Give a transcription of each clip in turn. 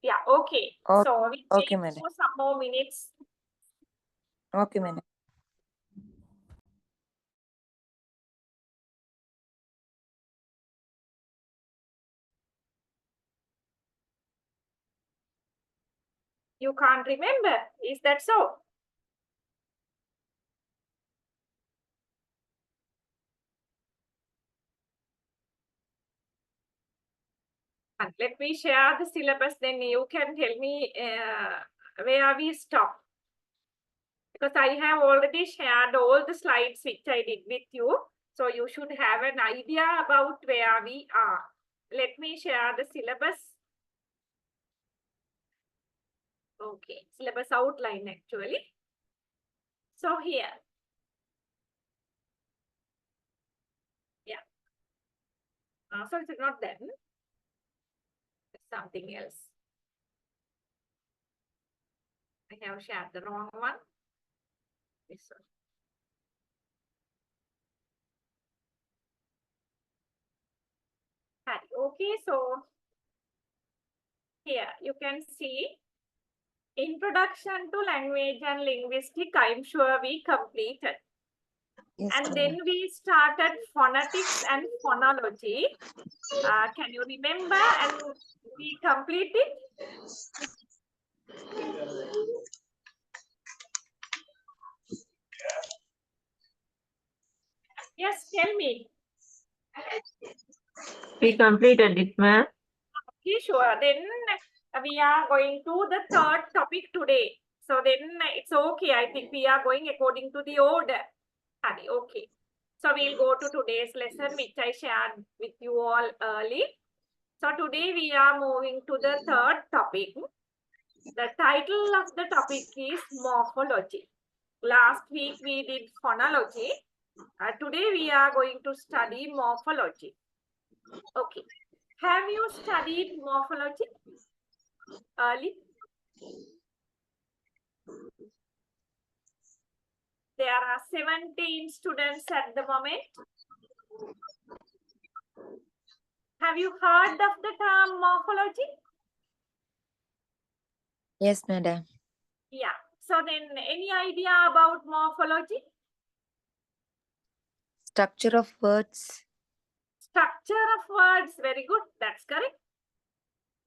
Yeah, okay. Oh, So we okay, wait madam. for some more minutes. Okay, madam. You can't remember. Is that so? And let me share the syllabus, then you can tell me where we stop. Because I have already shared all the slides which I did with you. So you should have an idea about where we are. Let me share the syllabus. Okay, syllabus outline actually. So here. Yeah. So it's not them. It's something else. I have shared the wrong one. This one. Okay, so here you can see Introduction to Language and Linguistics. I'm sure we completed. Yes, And madam. then we started phonetics and phonology. Can you remember? And we completed? Yes, tell me. We completed it, ma'am. Okay, sure. Then we are going to the third topic today. So then it's okay. I think we are going according to the order. Okay. So we'll go to today's lesson, which I shared with you all early. So today we are moving to the third topic. The title of the topic is morphology. Last week we did phonology. Today we are going to study morphology. Okay. Have you studied morphology early? There are 17 students at the moment. Have you heard of the term morphology? Yes, madam. Yeah. So then any idea about morphology? Structure of words. Structure of words. Very good. That's correct.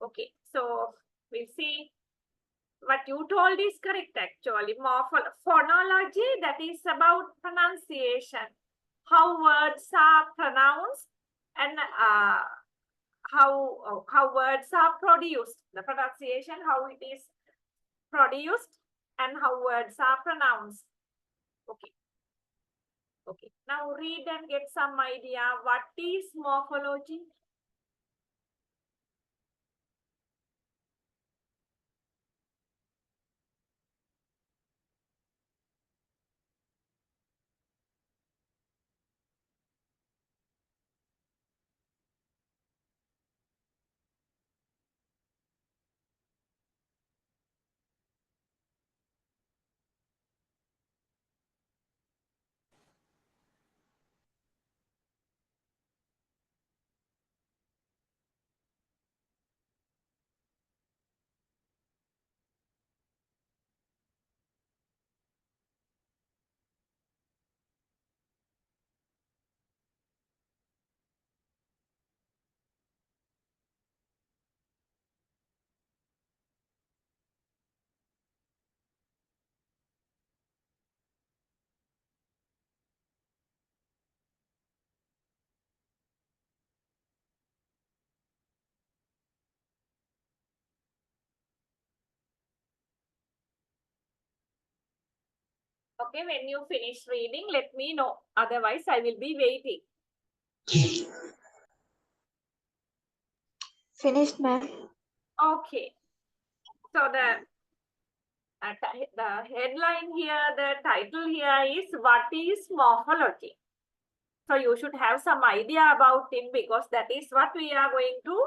Okay. So we'll see. What you told is correct actually. Phonology, that is about pronunciation. How words are pronounced and how words are produced. The pronunciation, how it is produced and how words are pronounced. Okay. Okay. Now read and get some idea. What is morphology? Okay, when you finish reading, let me know. Otherwise, I will be waiting. Finished, ma'am. Okay. So the headline here, the title here is What is Morphology? So you should have some idea about it because that is what we are going to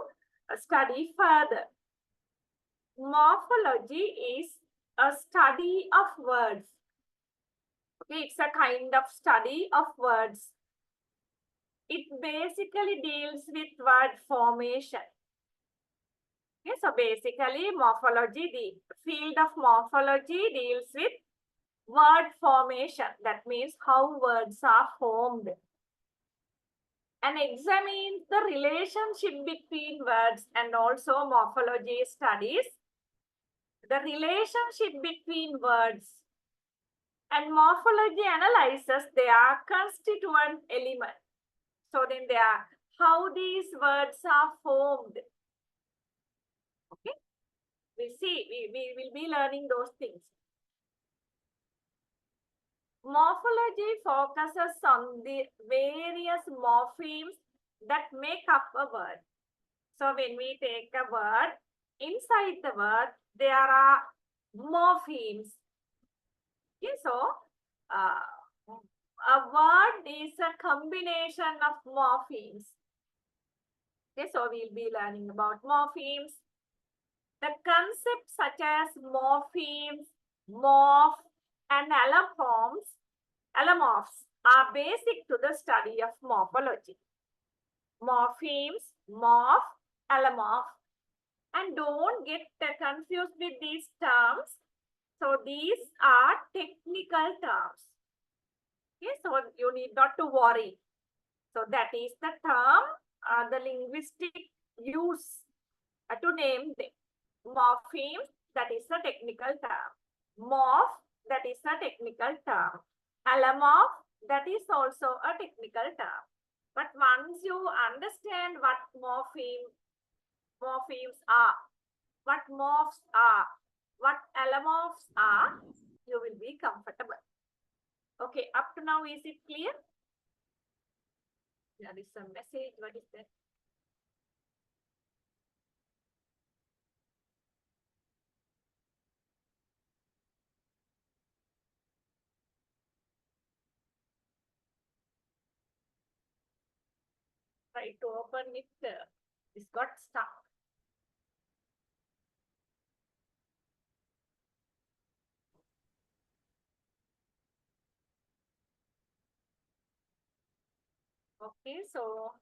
study further. Morphology is a study of words. Okay, it's a kind of study of words. It basically deals with word formation. Okay, so basically morphology, the field of morphology deals with word formation. That means how words are formed and examines the relationship between words, and also morphology studies the relationship between words, and morphology analyzes their constituent elements. So then they are how these words are formed. Okay, we see, we will be learning those things. Morphology focuses on the various morphemes that make up a word. So when we take a word, inside the word, there are morphemes. Okay, so a word is a combination of morphemes. Okay, so we'll be learning about morphemes. The concepts such as morphemes, morph, and allomorphs are basic to the study of morphology. Morphemes, morph, allomorph. And don't get confused with these terms. So these are technical terms. Okay, so you need not to worry. So that is the term the linguistic use to name them. Morpheme, that is a technical term. Morph, that is a technical term. Allomorph, that is also a technical term. But once you understand what morphemes are, what morphs are, what allomorphs are, you will be comfortable. Okay, up to now, is it clear? There is a message. What is that? Try to open it. This got stuck. Okay, so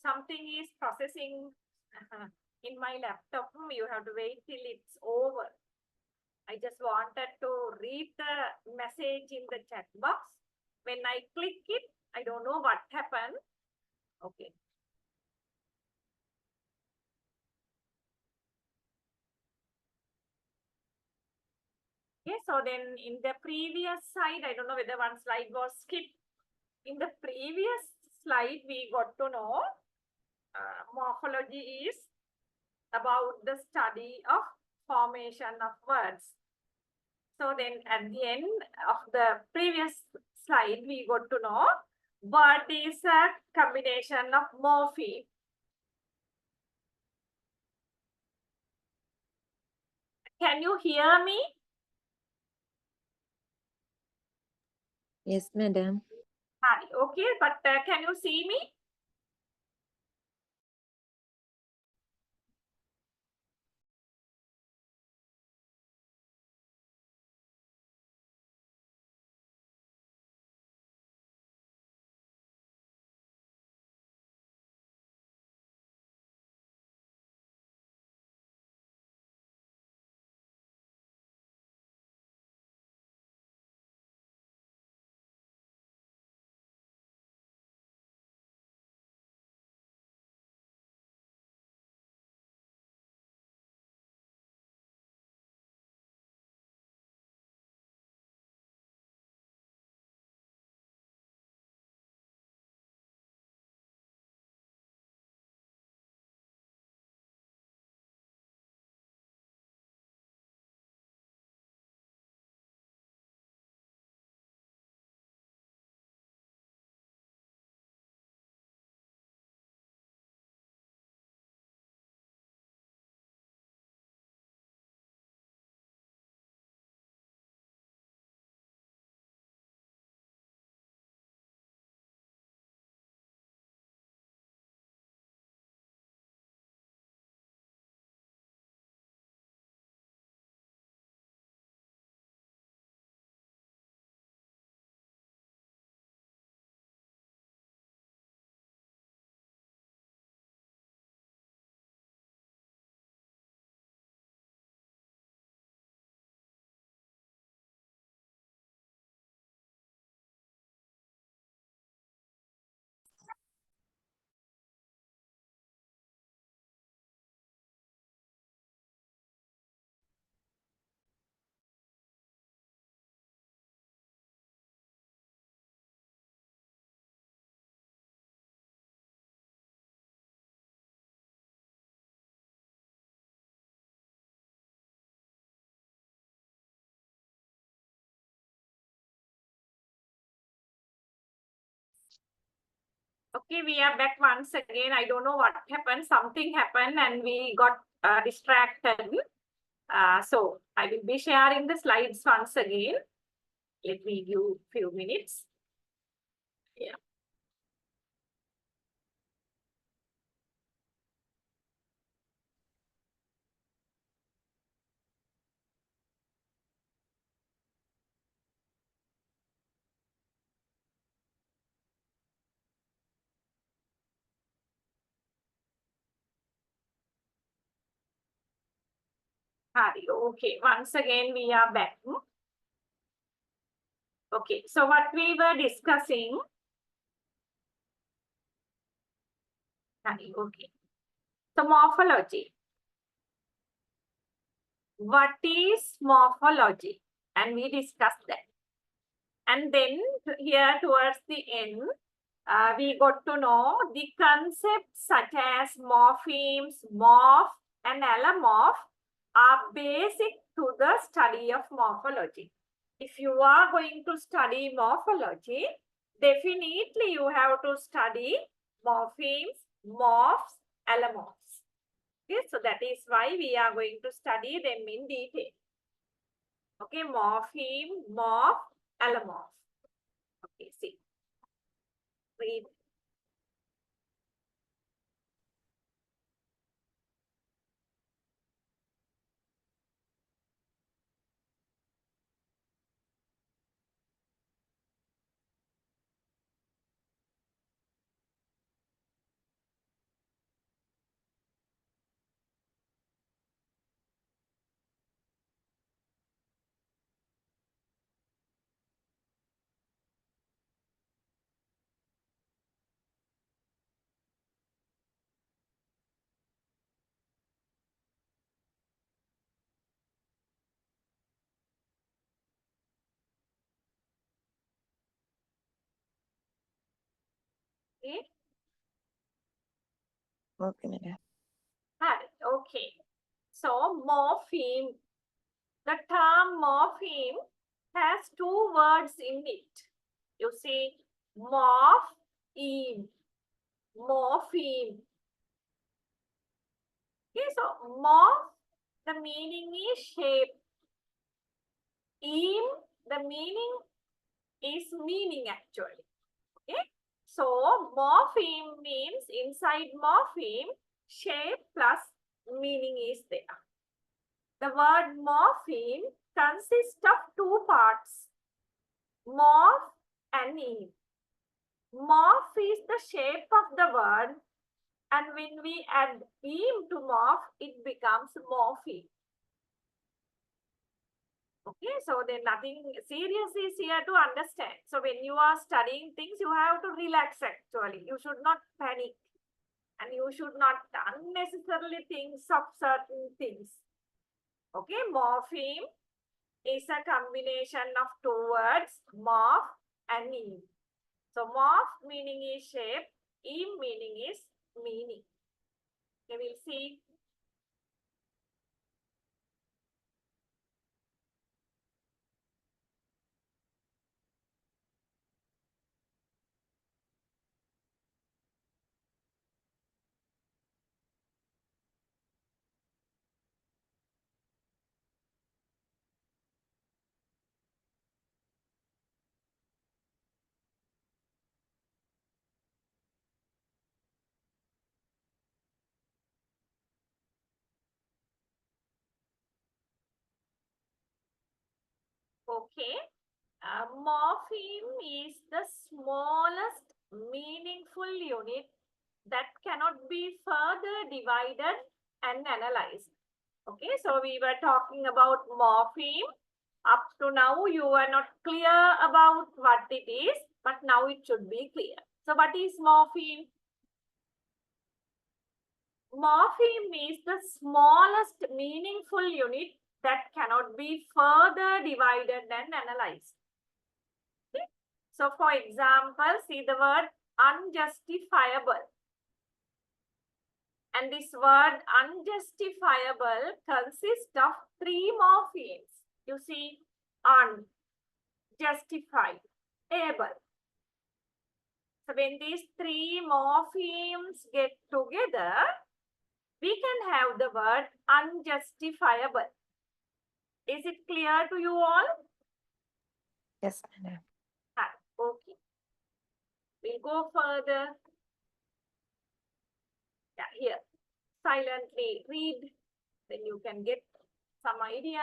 something is processing in my laptop. You have to wait till it's over. I just wanted to read the message in the chat box. When I click it, I don't know what happened. Okay. Okay, so then in the previous slide, I don't know whether one slide was skipped. In the previous slide, we got to know morphology is about the study of formation of words. So then at the end of the previous slide, we got to know word is a combination of morpheme. Can you hear me? Yes, madam. Hi, okay, but can you see me? Okay, we are back once again. I don't know what happened. Something happened and we got distracted. So I will be sharing the slides once again. Let me give few minutes. Yeah. Hari, okay, once again we are back. Okay, so what we were discussing. Hari, okay. So morphology. What is morphology? And we discussed that. And then here towards the end, we got to know the concepts such as morphemes, morph, and allomorph are basic to the study of morphology. If you are going to study morphology, definitely you have to study morphemes, morphs, allomorphs. Okay, so that is why we are going to study them in detail. Okay, morpheme, morph, allomorph. Okay, see. Read. Okay. Okay, madam. Okay. So morpheme, the term morpheme has two words in it. You see, morph-eme, morpheme. Okay, so morph, the meaning is shape. Eme, the meaning is meaning actually. Okay, so morpheme means inside morpheme, shape plus meaning is there. The word morpheme consists of two parts, morph and eme. Morph is the shape of the word, and when we add eme to morph, it becomes morpheme. Okay, so then nothing serious is here to understand. So when you are studying things, you have to relax actually. You should not panic and you should not unnecessarily think of certain things. Okay, morpheme is a combination of two words, morph and eme. So morph meaning is shape, eme meaning is meaning. Okay, we'll see. Okay. Morpheme is the smallest meaningful unit that cannot be further divided and analyzed. Okay, so we were talking about morpheme. Up to now, you are not clear about what it is, but now it should be clear. So what is morpheme? Morpheme is the smallest meaningful unit that cannot be further divided and analyzed. Okay? So for example, see the word unjustifiable. And this word unjustifiable consists of three morphemes. You see, un, justified, able. So when these three morphemes get together, we can have the word unjustifiable. Is it clear to you all? Yes, madam. Okay. We'll go further. Yeah, here. Silently read. Then you can get some idea.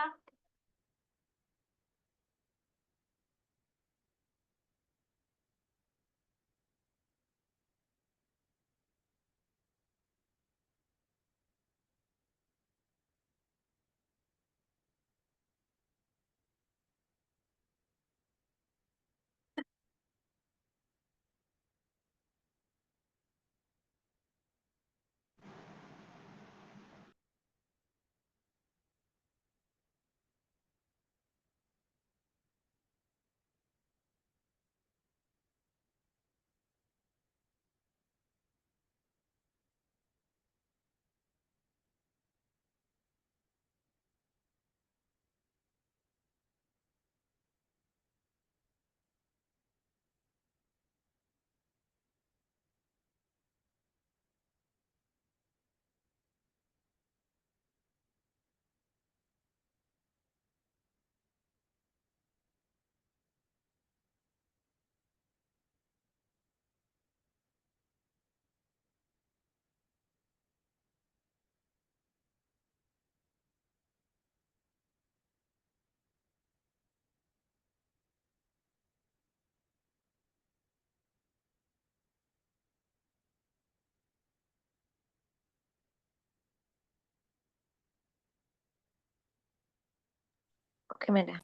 Okay, madam.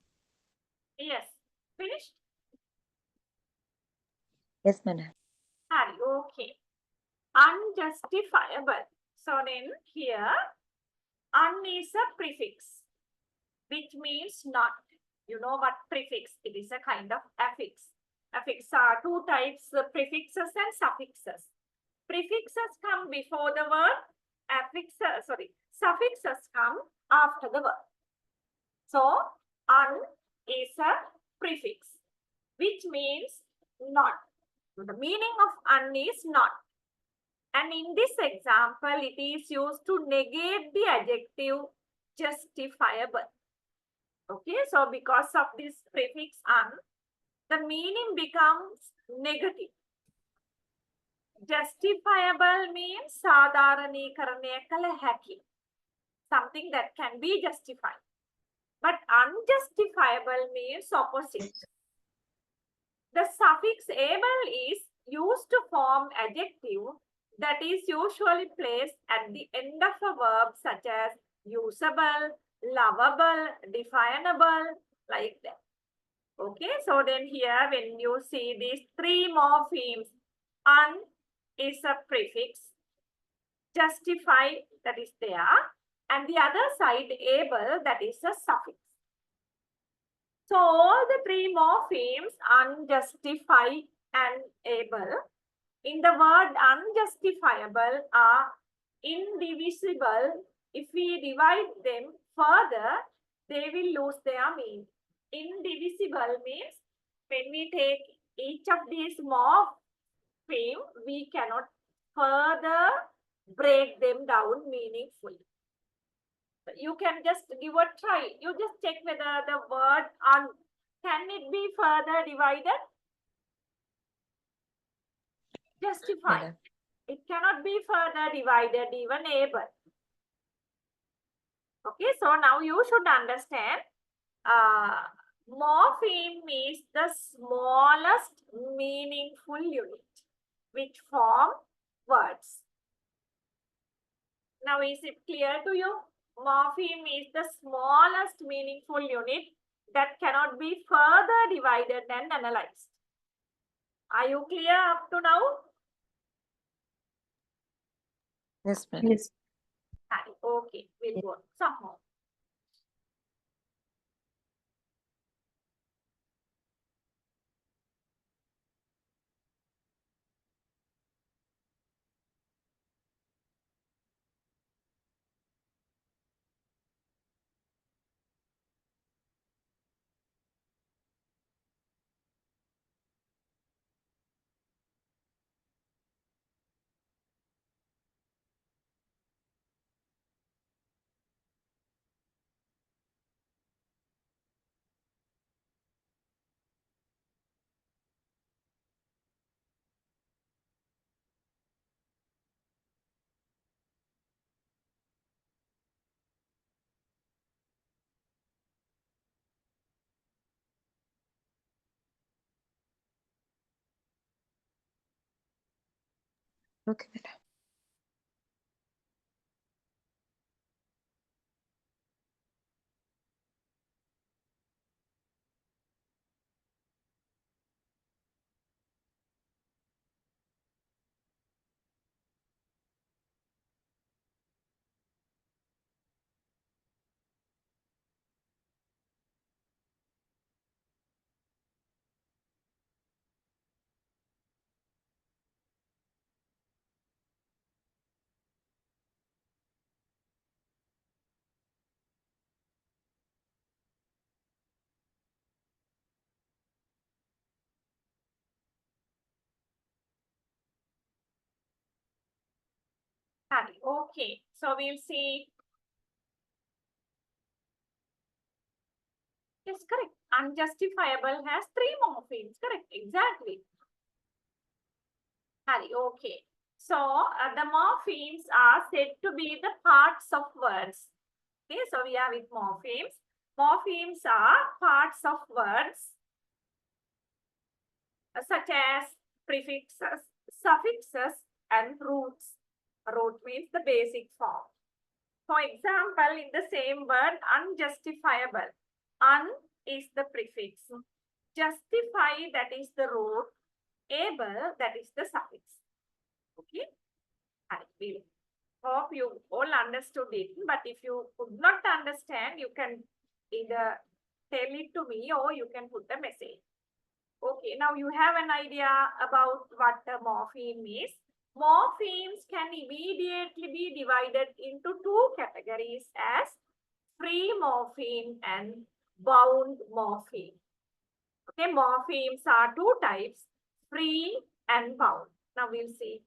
Yes. Finished? Yes, madam. Okay. Unjustifiable. So then here, un is a prefix, which means not. You know what prefix? It is a kind of affix. Affix are two types, prefixes and suffixes. Prefixes come before the word. Suffixes come after the word. So, un is a prefix, which means not. The meaning of un is not. And in this example, it is used to negate the adjective justifiable. Okay, so because of this prefix un, the meaning becomes negative. Justifiable means sadharaneekarane kala haki, something that can be justified. But unjustifiable means opposite. The suffix able is used to form adjective that is usually placed at the end of a verb such as usable, lovable, definable, like that. Okay, so then here when you see these three morphemes, un is a prefix, justify that is there, and the other side able that is a suffix. So all the three morphemes, unjustified and able, in the word unjustifiable are indivisible. If we divide them further, they will lose their meaning. Indivisible means when we take each of these morpheme, we cannot further break them down meaningfully. You can just give a try. You just check whether the word un can it be further divided? Justify. Madam. It cannot be further divided, even able. Okay, so now you should understand morpheme is the smallest meaningful unit which form words. Now is it clear to you? Morpheme is the smallest meaningful unit that cannot be further divided and analyzed. Are you clear up to now? Yes, madam. Yes. Okay, we'll go some more. Okay, madam. Okay, so we'll see. Yes, correct. Unjustifiable has 3 morphemes. Correct, exactly. Okay. So the morphemes are said to be the parts of words. Okay, so we are with morphemes. Morphemes are parts of words such as prefixes, suffixes, and roots. Root means the basic form. For example, in the same word, unjustifiable. Un is the prefix. Justify, that is the root. Able, that is the suffix. Okay. I will hope you all understood it. But if you could not understand, you can either tell it to me or you can put a message. Okay, now you have an idea about what a morpheme is. Morphemes can immediately be divided into 2 categories as free morpheme and bound morpheme. Okay, morphemes are 2 types, free and bound. Now we'll see.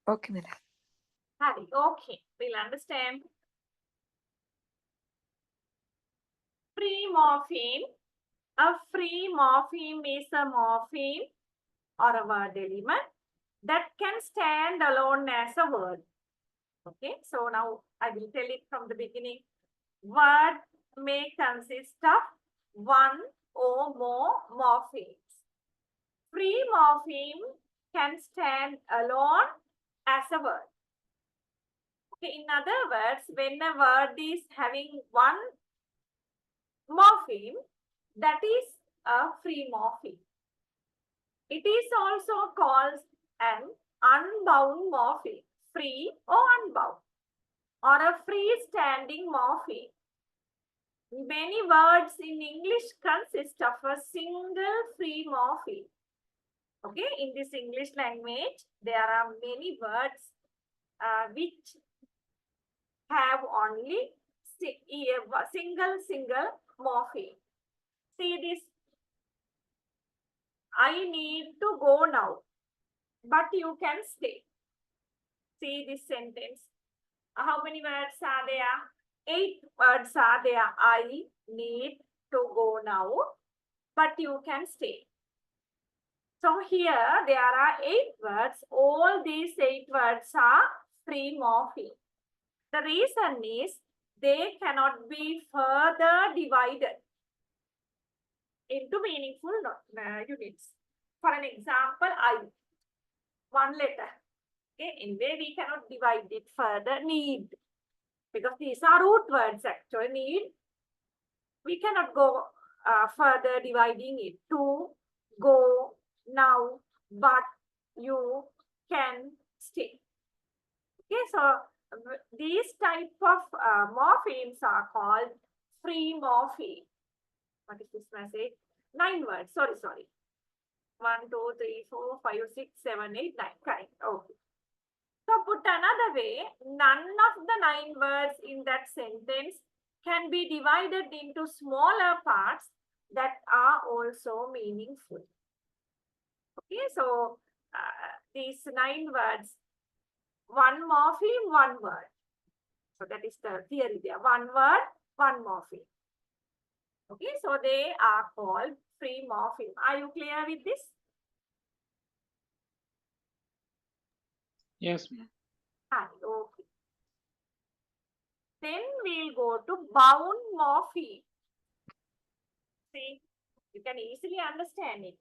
Okay, madam. Okay, we'll understand. Free morpheme. A free morpheme is a morpheme or a word element that can stand alone as a word. Okay, so now I will tell it from the beginning. Word may consist of 1 or more morphemes. Free morpheme can stand alone as a word. Okay, in other words, when a word is having 1 morpheme, that is a free morpheme. It is also called an unbound morpheme, free or unbound, or a freestanding morpheme. Many words in English consist of a single free morpheme. Okay, in this English language, there are many words which have only single morpheme. See this. I need to go now, but you can stay. See this sentence. How many words are there? 8 words are there. I need to go now, but you can stay. So here there are 8 words. All these 8 words are free morpheme. The reason is they cannot be further divided into meaningful units. For an example, I, one letter. Okay, anyway, we cannot divide it further. Need, because these are root words actually. Need, we cannot go further dividing it. To, go, now, but, you, can, stay. Okay, so these type of morphemes are called free morpheme. What is this message? 9 words. Sorry. 1, 2, 3, 4, 5, 6, 7, 8, 9. Correct. Okay. So put another way, none of the 9 words in that sentence can be divided into smaller parts that are also meaningful. Okay, so these 9 words, one morpheme, one word. So that is the theory there. One word, one morpheme. Okay, so they are called free morpheme. Are you clear with this? Yes, ma'am. Okay. Then we'll go to bound morpheme. See, you can easily understand it.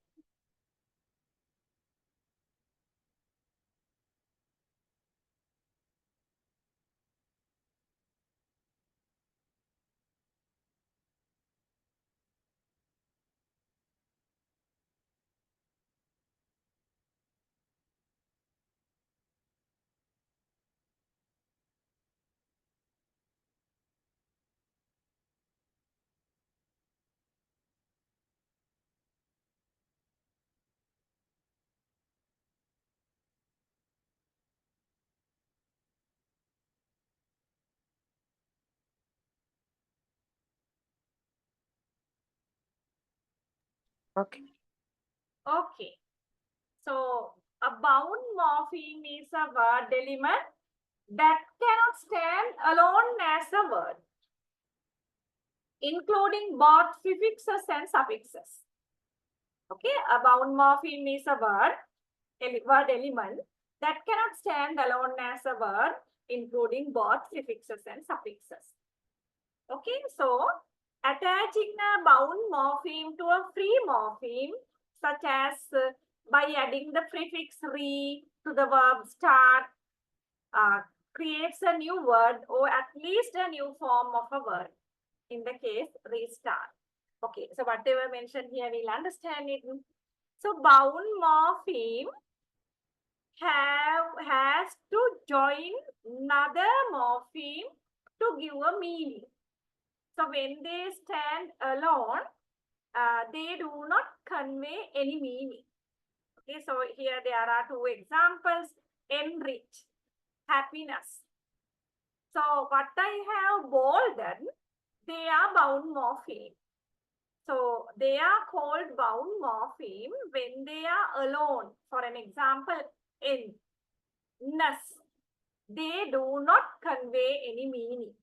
Okay. Okay. So a bound morpheme is a word element that cannot stand alone as a word, including both prefixes and suffixes. Okay, a bound morpheme is a word element that cannot stand alone as a word, including both prefixes and suffixes. Okay, so attaching a bound morpheme to a free morpheme, such as by adding the prefix re to the verb start, creates a new word or at least a new form of a word. In the case, restart. Okay, so whatever mentioned here, we'll understand it. So bound morpheme has to join another morpheme to give a meaning. So when they stand alone, they do not convey any meaning. Okay, so here there are 2 examples. Enrich, happiness. So what I have bolded, they are bound morpheme. So they are called bound morpheme when they are alone. For an example, in, ness, they do not convey any meaning.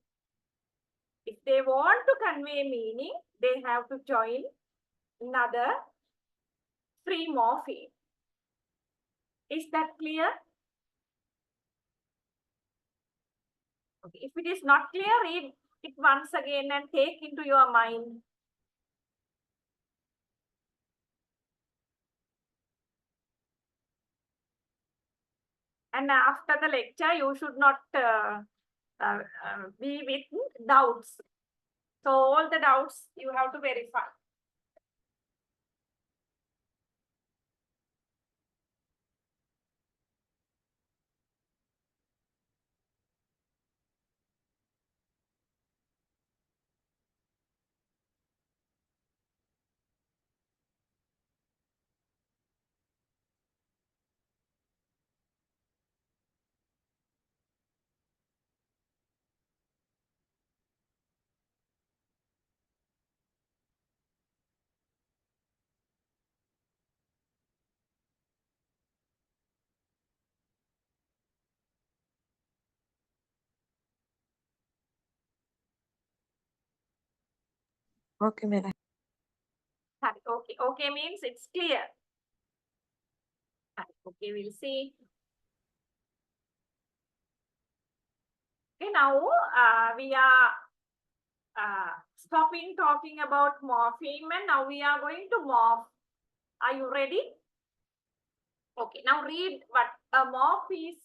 If they want to convey meaning, they have to join another free morpheme. Is that clear? Okay. If it is not clear, read it once again and take into your mind. And after the lecture, you should not be with doubts. So all the doubts you have to verify. Okay, madam. Okay. Okay means it's clear. Okay, we'll see. Okay, now we are stopping talking about morpheme and now we are going to morph. Are you ready? Okay, now read what a morph is.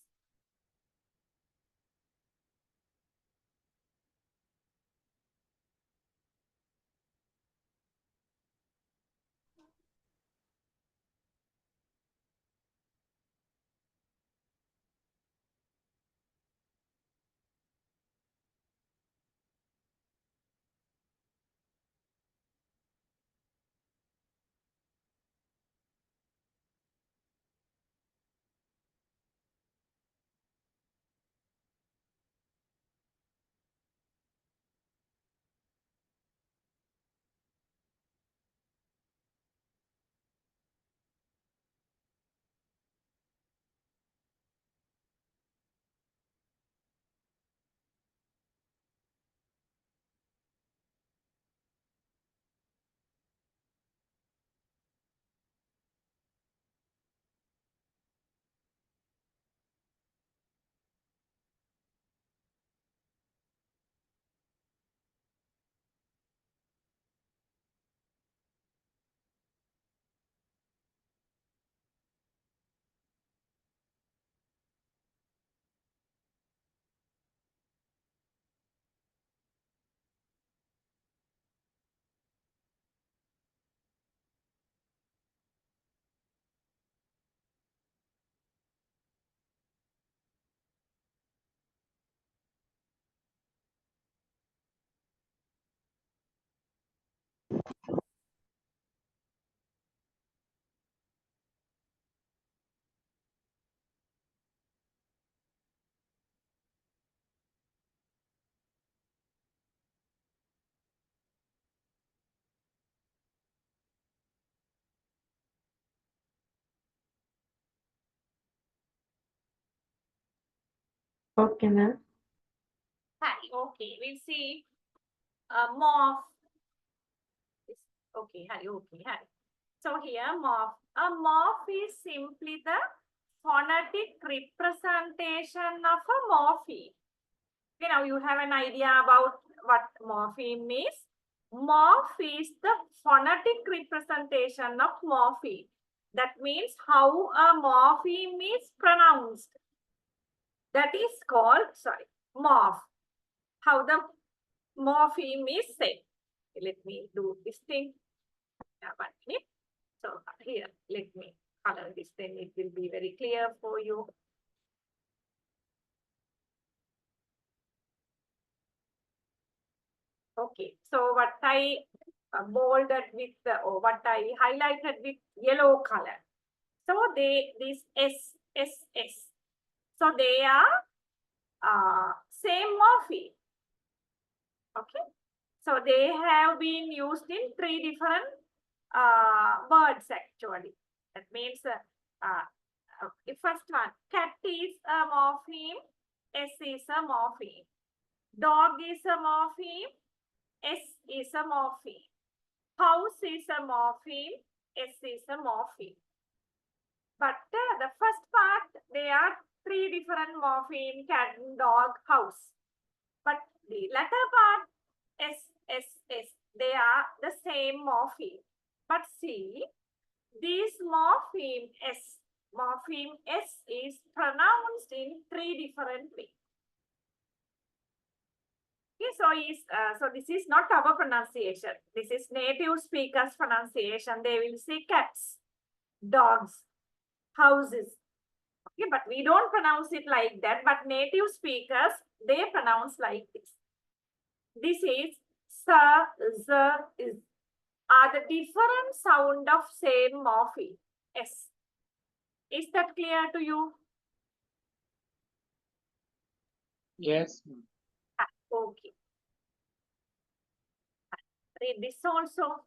Okay, ma'am. Hi, okay, we'll see morph. Okay, hi, okay, hi. So here morph. A morph is simply the phonetic representation of a morpheme. Okay, now you have an idea about what morpheme is. Morph is the phonetic representation of morpheme. That means how a morpheme is pronounced. That is called, sorry, morph. How the morpheme is said. Let me do this thing. Yeah, 1 minute. So here, let me color this, then it will be very clear for you. Okay, so what I bolded with or what I highlighted with yellow color. So this S, S, S. So they are same morpheme. Okay, so they have been used in 3 different words actually. That means the first one, cat is a morpheme, S is a morpheme. Dog is a morpheme, S is a morpheme. House is a morpheme, S is a morpheme. But the first part, there are 3 different morpheme, cat, dog, house. But the latter part, S, S, S, they are the same morpheme. But see, this morpheme S is pronounced in 3 different ways. Okay, so this is not our pronunciation. This is native speakers' pronunciation. They will say cats, dogs, houses. Okay, but we don't pronounce it like that. But native speakers, they pronounce like this. This is sa, z, is are the different sound of same morpheme. S. Is that clear to you? Yes. Okay. Read this also.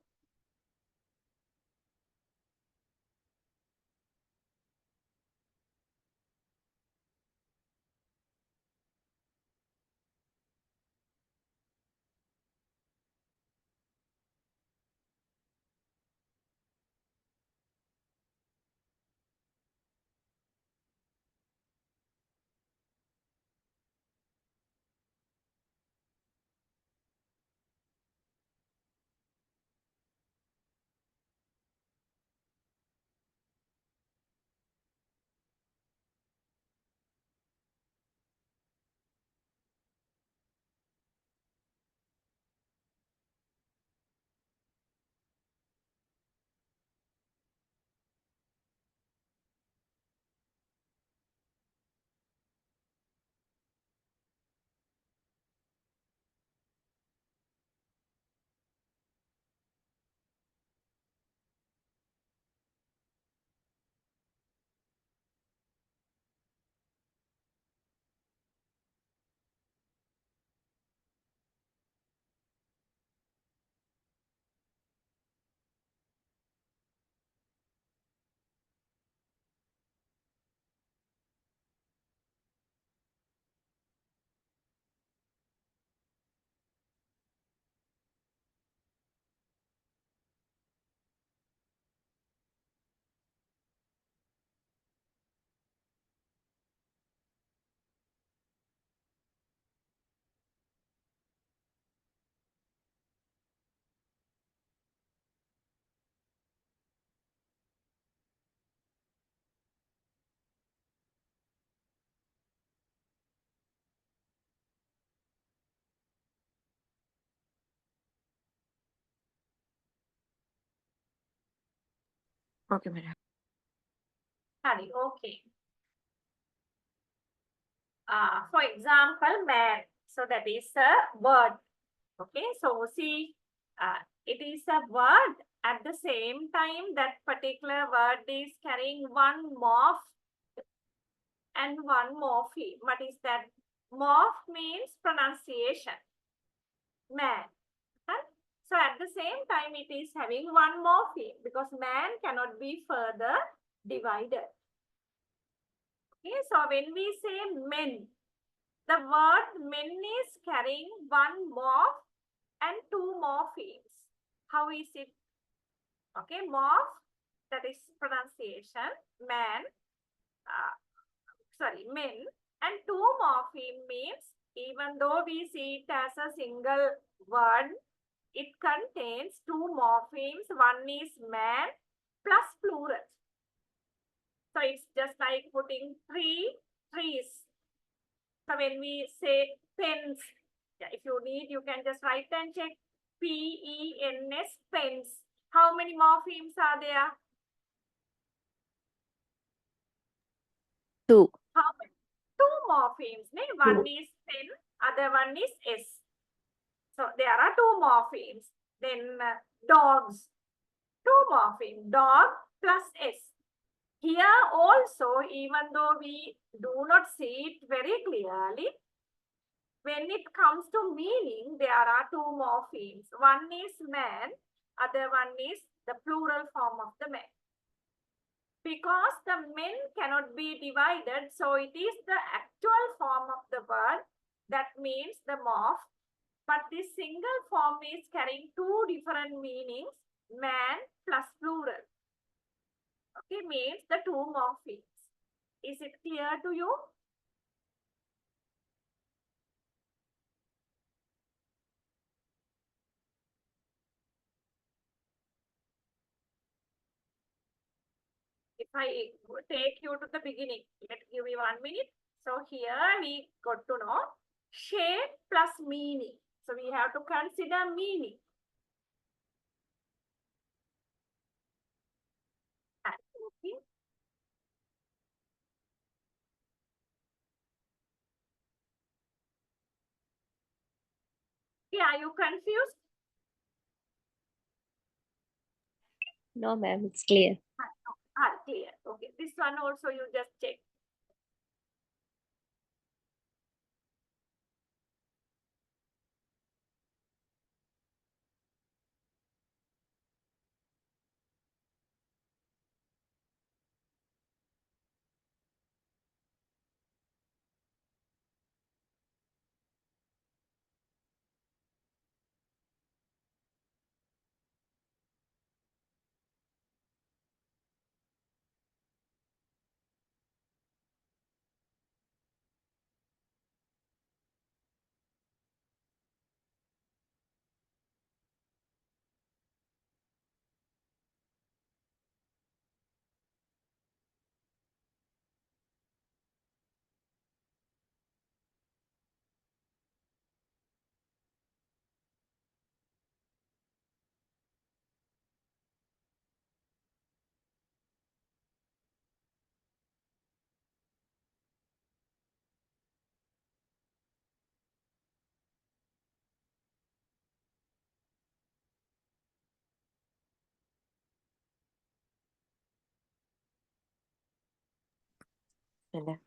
Okay, madam. Hari, okay. For example, man. So that is a word. Okay, so see, it is a word. At the same time, that particular word is carrying one morph and one morpheme. What is that? Morph means pronunciation. Man. Huh? So at the same time, it is having one morpheme because man cannot be further divided. Okay, so when we say men, the word men is carrying one morph and two morphemes. How is it? Okay, morph, that is pronunciation, man, men, and two morpheme means even though we see it as a single word, it contains two morphemes. One is man plus plural. So it's just like putting three trees. So when we say pens, if you need, you can just write and check P-E-N-S, pens. How many morphemes are there? Two. How many? Two morphemes. One is pen, other one is S. So there are two morphemes. Then dogs, two morphemes, dog plus S. Here also, even though we do not see it very clearly, when it comes to meaning, there are two morphemes. One is man, other one is the plural form of the man. Because the men cannot be divided, so it is the actual form of the word. That means the morph. But this single form is carrying two different meanings, man plus plural. Okay, means the two morphemes. Is it clear to you? If I take you to the beginning, let's give me 1 minute. So here we got to know shape plus meaning. So we have to consider meaning. Okay. Yeah, are you confused? No, ma'am, it's clear. Clear. Okay, this one also you just check. Madam.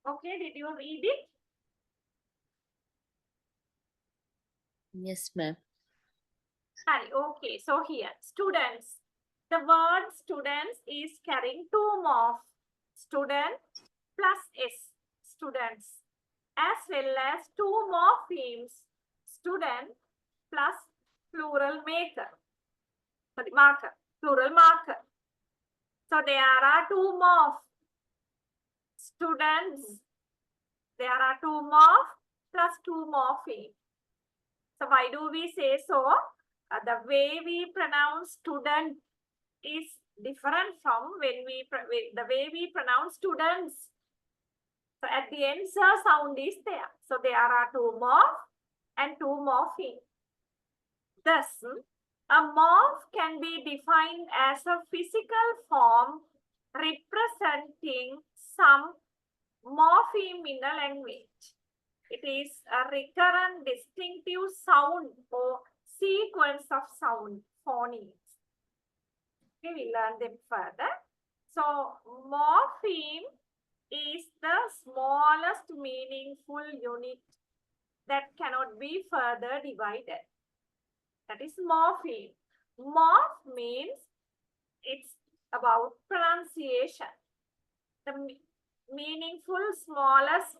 Okay, did you read it? Yes, ma'am. Okay, so here, students. The word students is carrying two morphs. Student plus S, students. As well as two morphemes. Student plus plural maker. Sorry, marker. Plural marker. So there are two morphs. Students. There are two morphs plus two morphemes. So why do we say so? The way we pronounce student is different from the way we pronounce students. So at the end, sir sound is there. So there are two morph and two morphemes. Thus, a morph can be defined as a physical form representing some morpheme in a language. It is a recurrent distinctive sound or sequence of sound phonemes. Okay, we learn them further. So, morpheme is the smallest meaningful unit that cannot be further divided. That is morpheme. Morph means it's about pronunciation. The meaningful smallest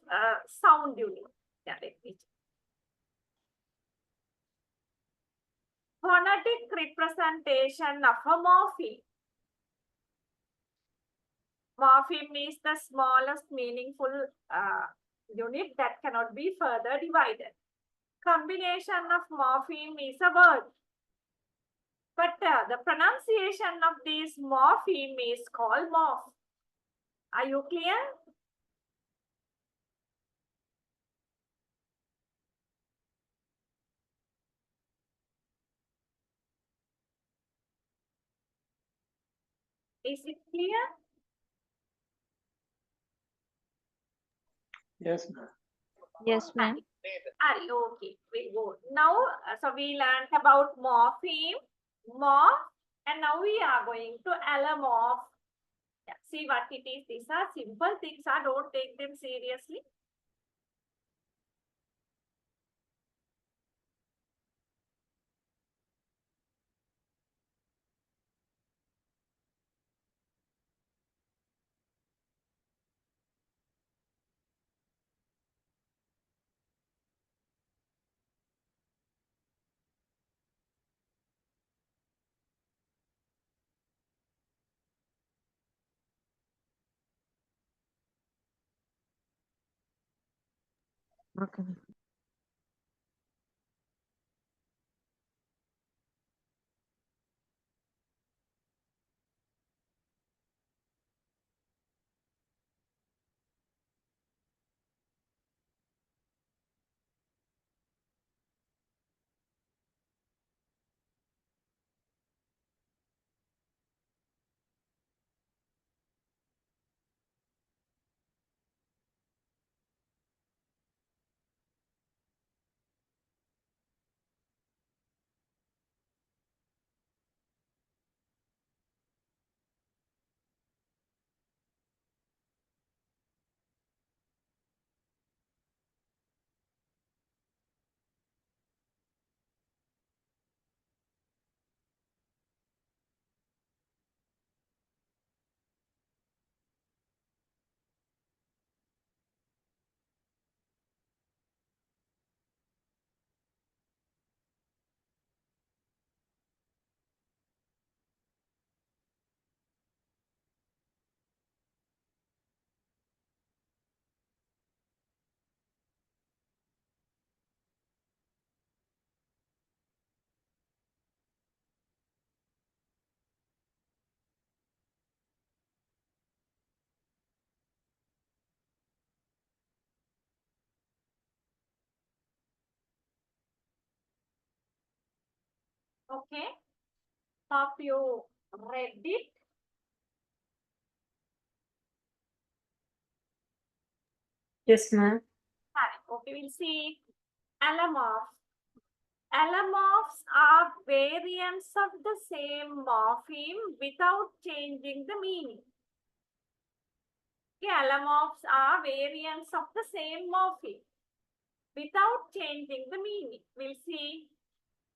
sound unit. Yeah, let me check. Phonetic representation of a morpheme. Morpheme is the smallest meaningful unit that cannot be further divided. Combination of morpheme is a word. But the pronunciation of this morpheme is called morph. Are you clear? Is it clear? Yes, ma'am. Yes, ma'am. Okay, we go. Now, so we learned about morpheme, morph, and now we are going to allomorph. Yeah, see what it is. These are simple things. Don't take them seriously. Okay. Okay. Hope you read it. Yes, ma'am. Okay, we'll see allomorph. Allomorphs are variants of the same morpheme without changing the meaning. Okay, allomorphs are variants of the same morpheme without changing the meaning. We'll see,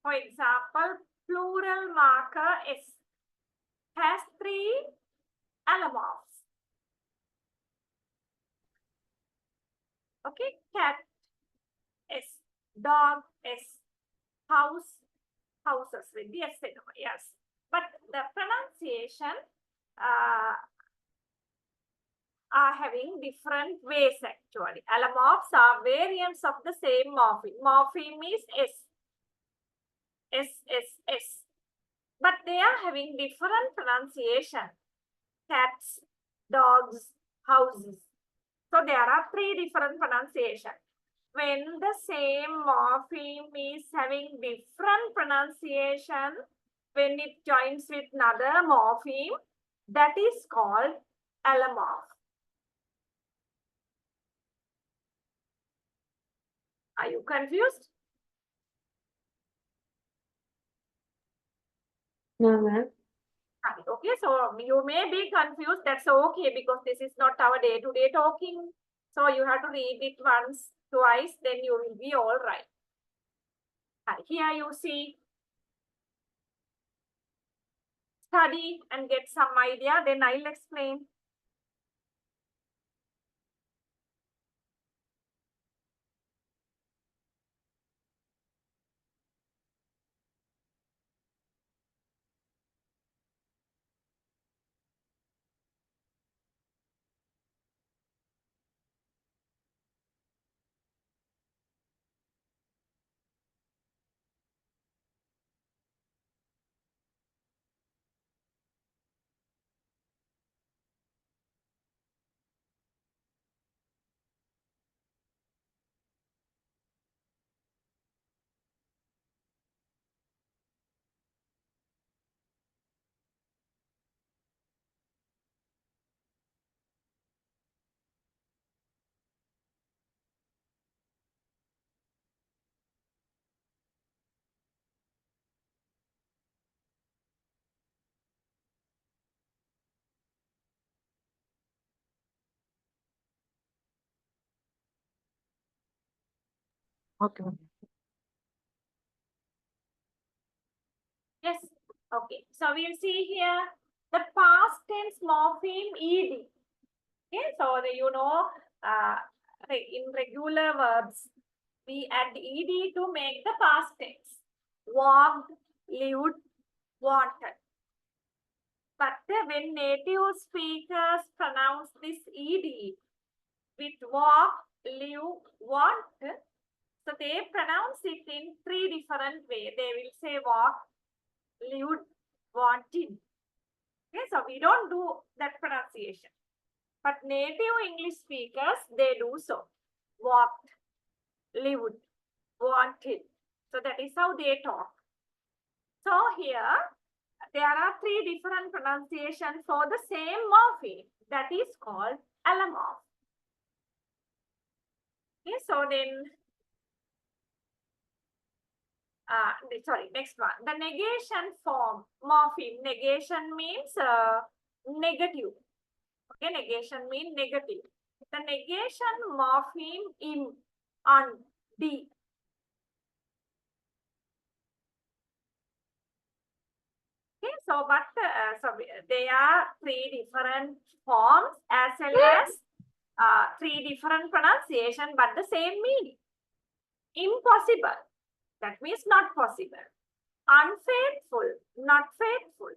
for example, plural marker S has 3 allomorphs. Okay, cat S, dog S, house, houses with the S, yes. But the pronunciation are having different ways actually. Allomorphs are variants of the same morpheme. Morpheme is S, S, S, S. But they are having different pronunciation. Cats, dogs, houses. So there are 3 different pronunciations. When the same morpheme is having different pronunciation, when it joins with another morpheme, that is called allomorph. Are you confused? No, ma'am. Okay, so you may be confused. That's okay because this is not our day-to-day talking. So you have to read it once, twice, then you will be all right. And here you see, study and get some idea, then I'll explain. Okay. Yes. Okay. So we'll see here the past tense morpheme ed. Okay. So in regular verbs, we add ed to make the past tense. Walked, lived, wanted. But when native speakers pronounce this ed with walk, live, want, so they pronounce it in 3 different ways. They will say walk, lived, wanted. Okay, so we don't do that pronunciation. But native English speakers, they do so. Walked, lived, wanted. So that is how they talk. So here, there are 3 different pronunciations for the same morpheme. That is called allomorph. Okay, so then, sorry, next one. The negation form morpheme. Negation means negative. Okay, negation means negative. The negation morpheme im, un, d. Okay, so but there are 3 different forms as well as 3 different pronunciation, but the same meaning. Impossible, that means not possible. Unfaithful, not faithful.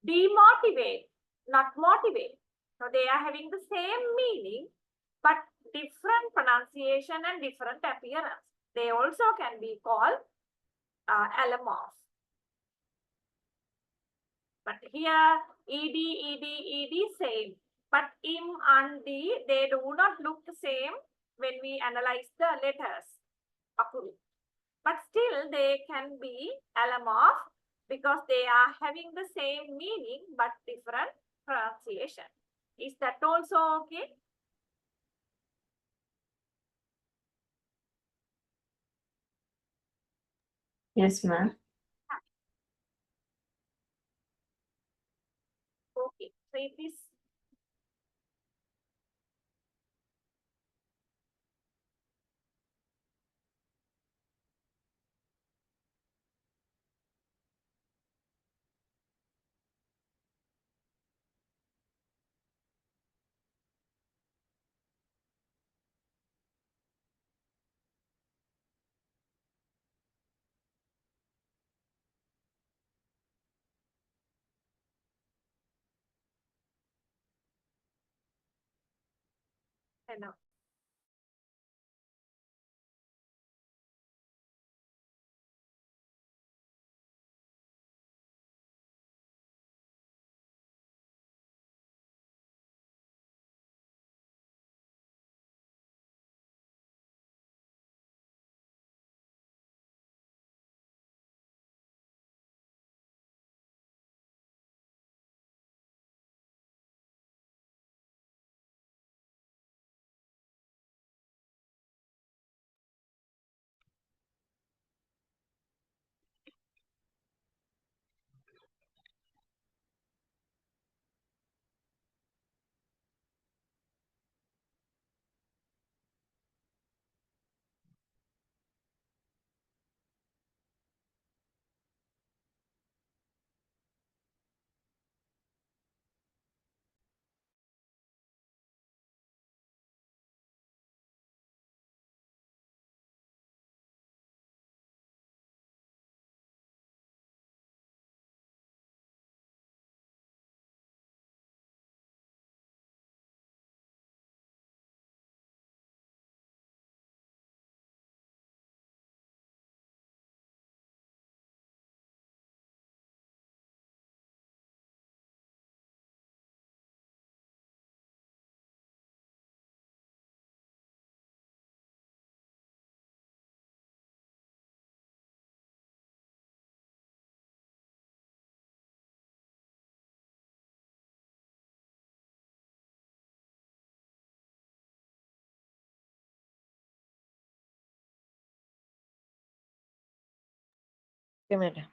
Demotivate, not motivate. So they are having the same meaning, but different pronunciation and different appearance. They also can be called allomorph. But here, ed, same. But im and d, they do not look the same when we analyze the letters. But still, they can be allomorph because they are having the same meaning but different pronunciation. Is that also okay? Yes, ma'am. Okay, so it is Hello. Okay, madam.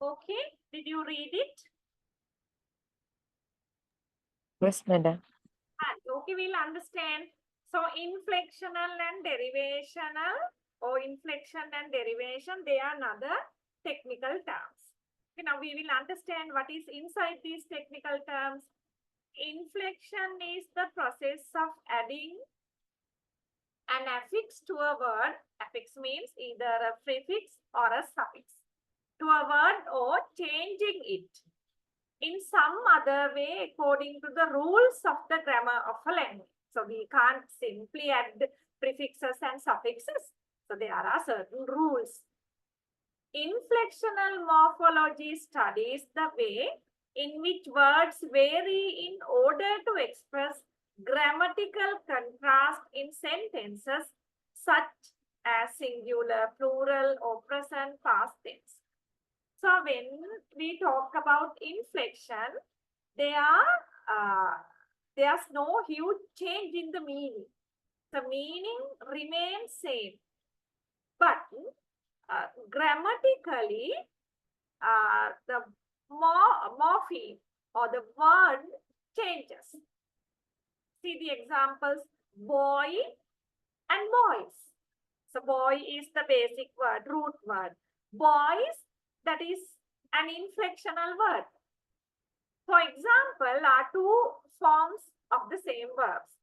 Okay, did you read it? Yes, madam. Okay, we'll understand. So inflectional and derivational, or inflection and derivation, they are another technical terms. Okay, now we will understand what is inside these technical terms. Inflection is the process of adding an affix to a word. Affix means either a prefix or a suffix to a word, or changing it in some other way according to the rules of the grammar of a language. So we can't simply add prefixes and suffixes. So there are certain rules. Inflectional morphology studies the way in which words vary in order to express grammatical contrast in sentences such as singular, plural, or present past tense. So when we talk about inflection, there's no huge change in the meaning. The meaning remains same, but grammatically, the morpheme or the word changes. See the examples: boy and boys. So boy is the basic word, root word. Boys, that is an inflectional word. For example, are two forms of the same verbs.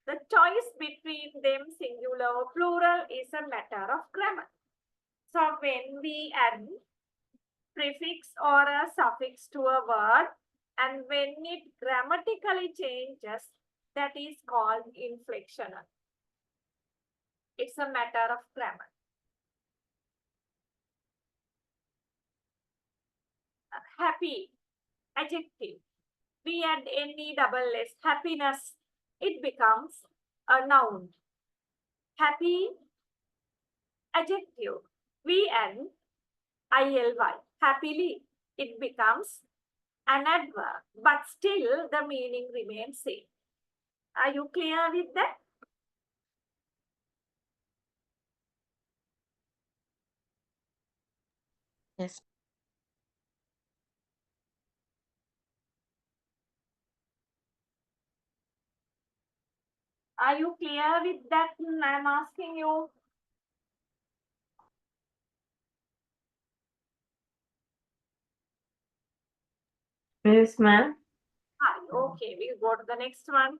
The choice between them, singular or plural, is a matter of grammar. So when we add prefix or a suffix to a word, and when it grammatically changes, that is called inflectional. It's a matter of grammar. Happy, adjective. We add NE-double-S, happiness. It becomes a noun. Happy, adjective. We add ILY, happily. It becomes an adverb, but still the meaning remains same. Are you clear with that? Yes. Are you clear with that? I'm asking you. Yes, ma'am. Okay, we'll go to the next one.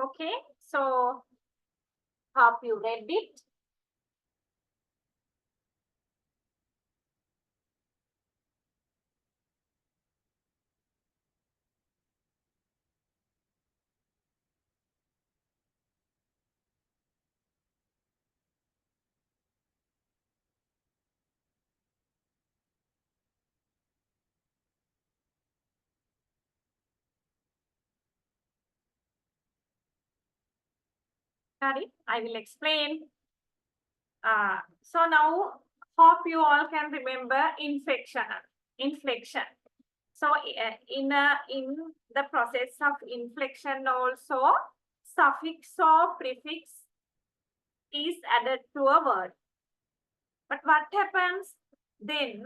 Okay, so hope you read it. Got it? I will explain. So now, hope you all can remember inflection. So in the process of inflection also, suffix or prefix is added to a word. But what happens then?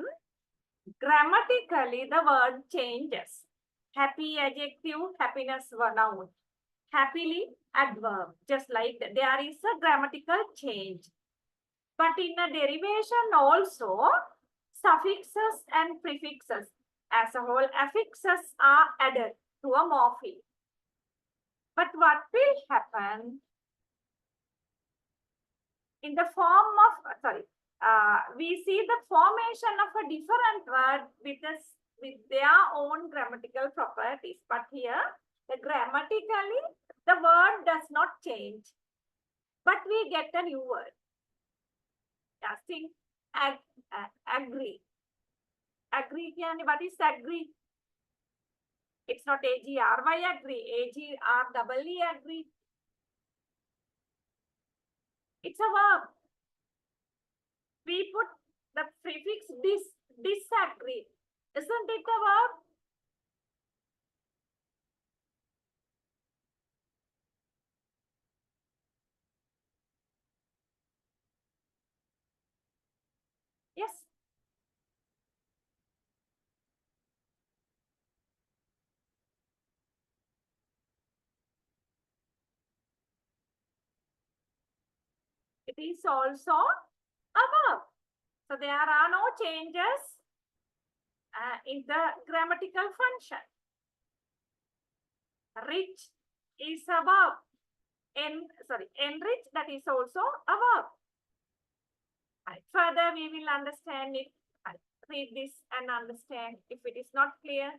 Grammatically, the word changes. Happy adjective, happiness noun. Happily adverb. Just like that. There is a grammatical change. But in a derivation also, suffixes and prefixes as a whole, affixes are added to a morpheme. But what will happen in the form of, we see the formation of a different word with their own grammatical properties. But here, grammatically, the word does not change. But we get a new word. Think agree. Agree, what is agree? It's not AGRY agree, AGREE agree. It's a verb. We put the prefix disagree. Isn't it a verb? Yes. It is also a verb. So there are no changes in the grammatical function. Rich is a verb. Enrich, that is also a verb. Further, we will understand it. Read this and understand if it is not clear.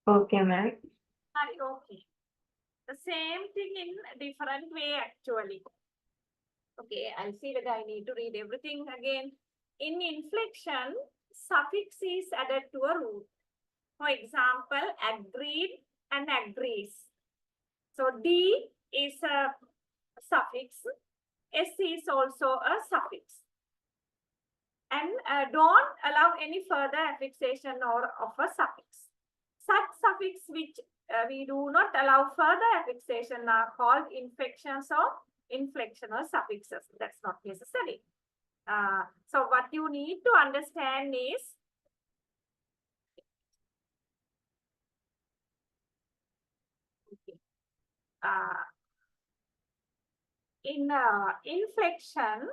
Okay, ma'am. Okay. The same thing in a different way actually. Okay, I'll see whether I need to read everything again. In inflection, suffix is added to a root. For example, agreed and agrees. So D is a suffix. S is also a suffix. And don't allow any further affixation or of a suffix. Such suffix which we do not allow further affixation are called inflections or inflectional suffixes. That's not necessary. So what you need to understand is in inflection,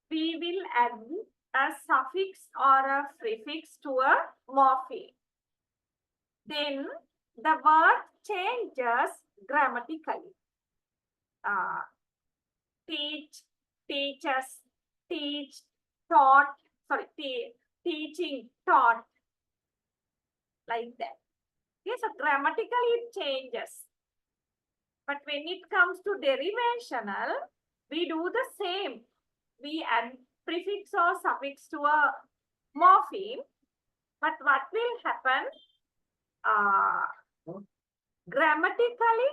we will add a suffix or a prefix to a morpheme. Then the word changes grammatically. Teach, teaches, teach, taught, teaching, taught, like that. Yes, so grammatically it changes. But when it comes to derivational, we do the same. We add prefix or suffix to a morpheme. But what will happen? Grammatically,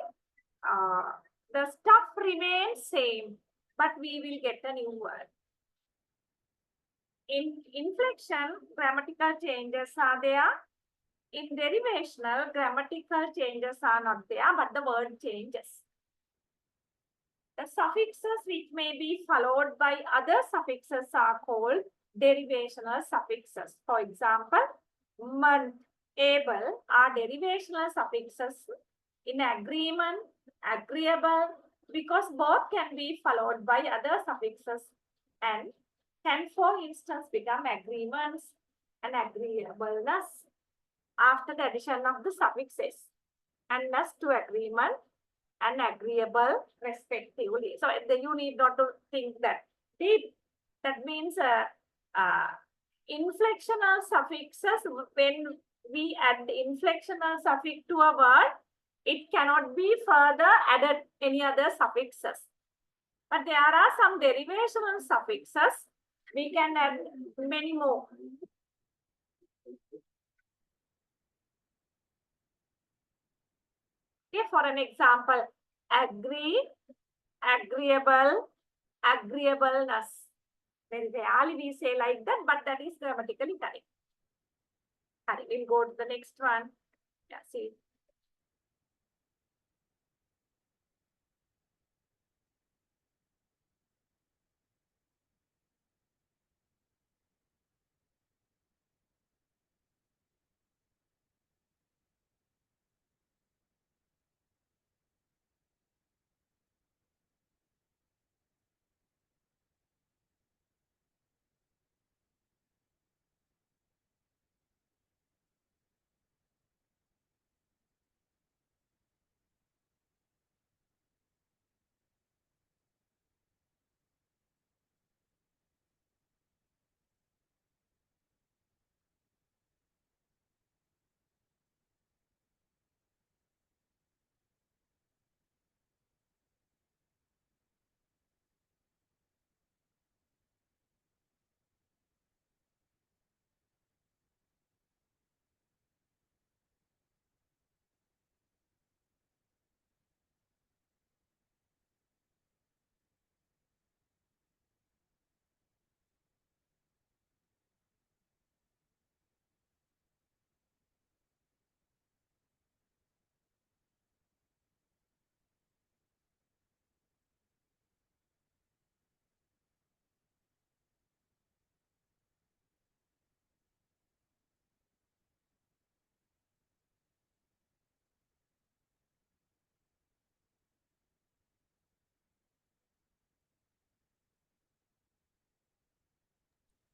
the stuff remains same, but we will get a new word. In inflection, grammatical changes are there. In derivational, grammatical changes are not there, but the word changes. The suffixes which may be followed by other suffixes are called derivational suffixes. For example, month, able are derivational suffixes in agreement, agreeable, because both can be followed by other suffixes and can, for instance, become agreements and agreeableness after the addition of the suffixes, and thus to agreement and agreeable respectively. So you need not to think that. That means inflectional suffixes, when we add inflectional suffix to a word, it cannot be further added any other suffixes. But there are some derivational suffixes. We can add many more. Okay, for an example, agree, agreeable, agreeableness. Very rarely we say like that, but that is grammatically correct. We'll go to the next one. Yeah, see.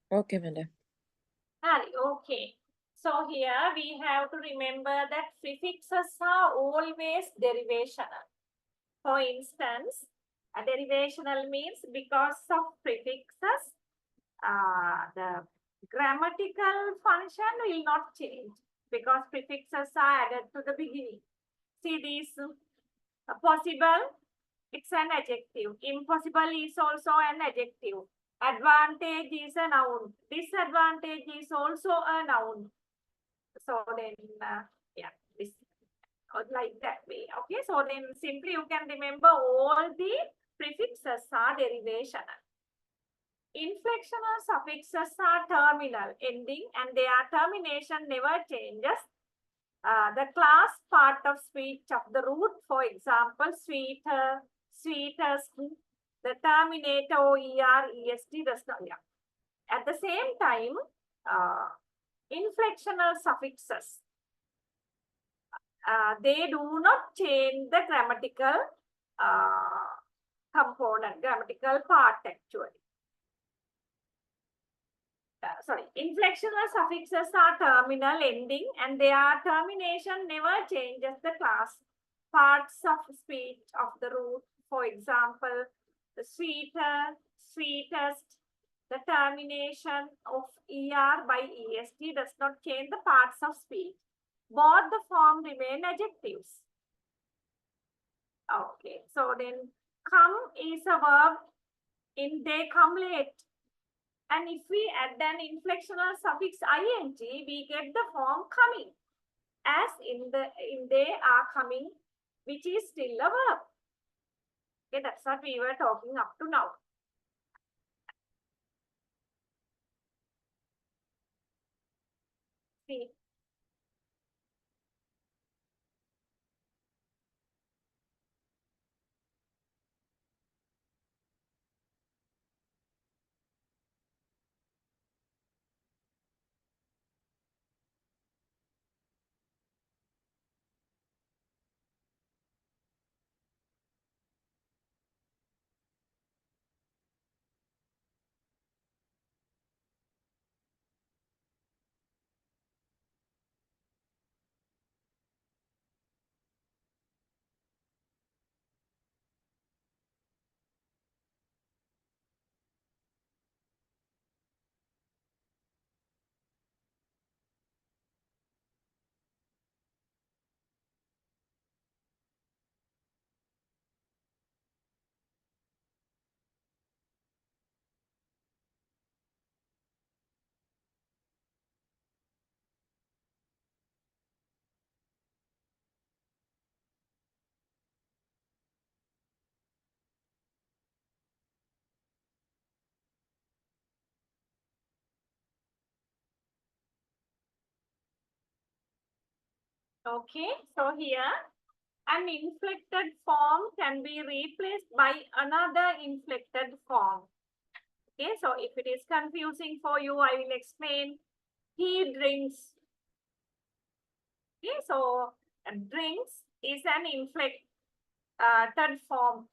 Okay, madam. Okay. So here we have to remember that prefixes are always derivational. For instance, a derivational means because of prefixes, the grammatical function will not change. because prefixes are added to the beginning. See these possible, it's an adjective. Impossible is also an adjective. Advantage is a noun. Disadvantage is also a noun. So then, yeah, this like that way. Okay, so then simply you can remember all the prefixes are derivation. Inflectional suffixes are terminal ending and their termination never changes. The class part of speech of the root, for example, sweeter, sweetest, the terminator OER, EST does not. Yeah. At the same time, inflectional suffixes, they do not change the grammatical component, grammatical part actually. Sorry, inflectional suffixes are terminal ending and their termination never changes the class parts of speech of the root. For example, the sweeter, sweetest, the termination of ER by EST does not change the parts of speech. Both the form remain adjectives. Okay, so then come is a verb in they come late. And if we add an inflectional suffix ing, we get the form coming. As in they are coming, which is still a verb. Okay, that's what we were talking up to now. See. Okay, so here an inflected form can be replaced by another inflected form. Okay, so if it is confusing for you, I will explain. He drinks. Okay, so drinks is an inflected form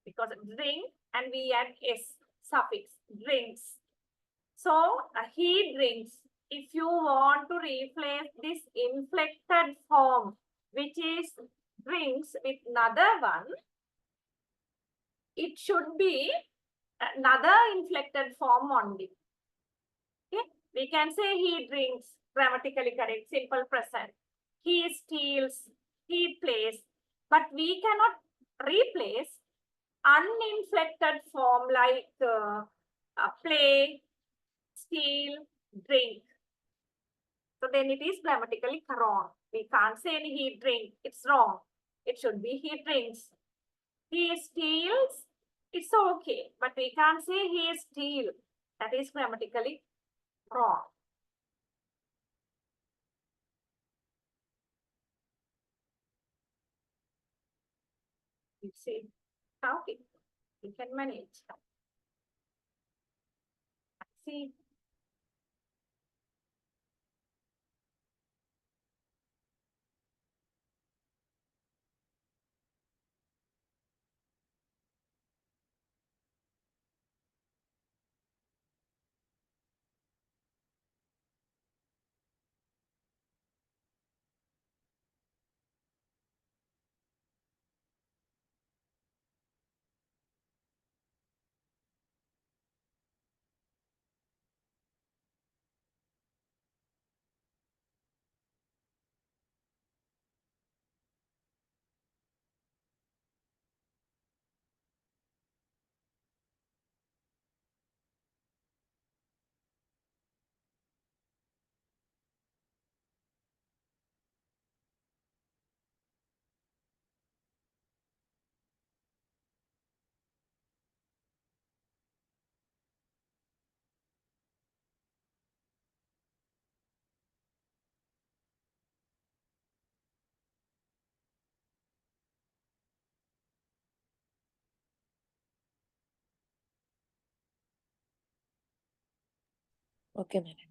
because drink and we add s suffix drinks. So he drinks. If you want to replace this inflected form, which is drinks, with another one, it should be another inflected form only. Okay, we can say he drinks, grammatically correct, simple present. He steals, he plays, but we cannot replace uninflected form like play, steal, drink. So then it is grammatically wrong. We can't say he drink. It's wrong. It should be he drinks. He steals. It's okay. But we can't say he steal. That is grammatically wrong. You see how we can manage. See. Okay, madam.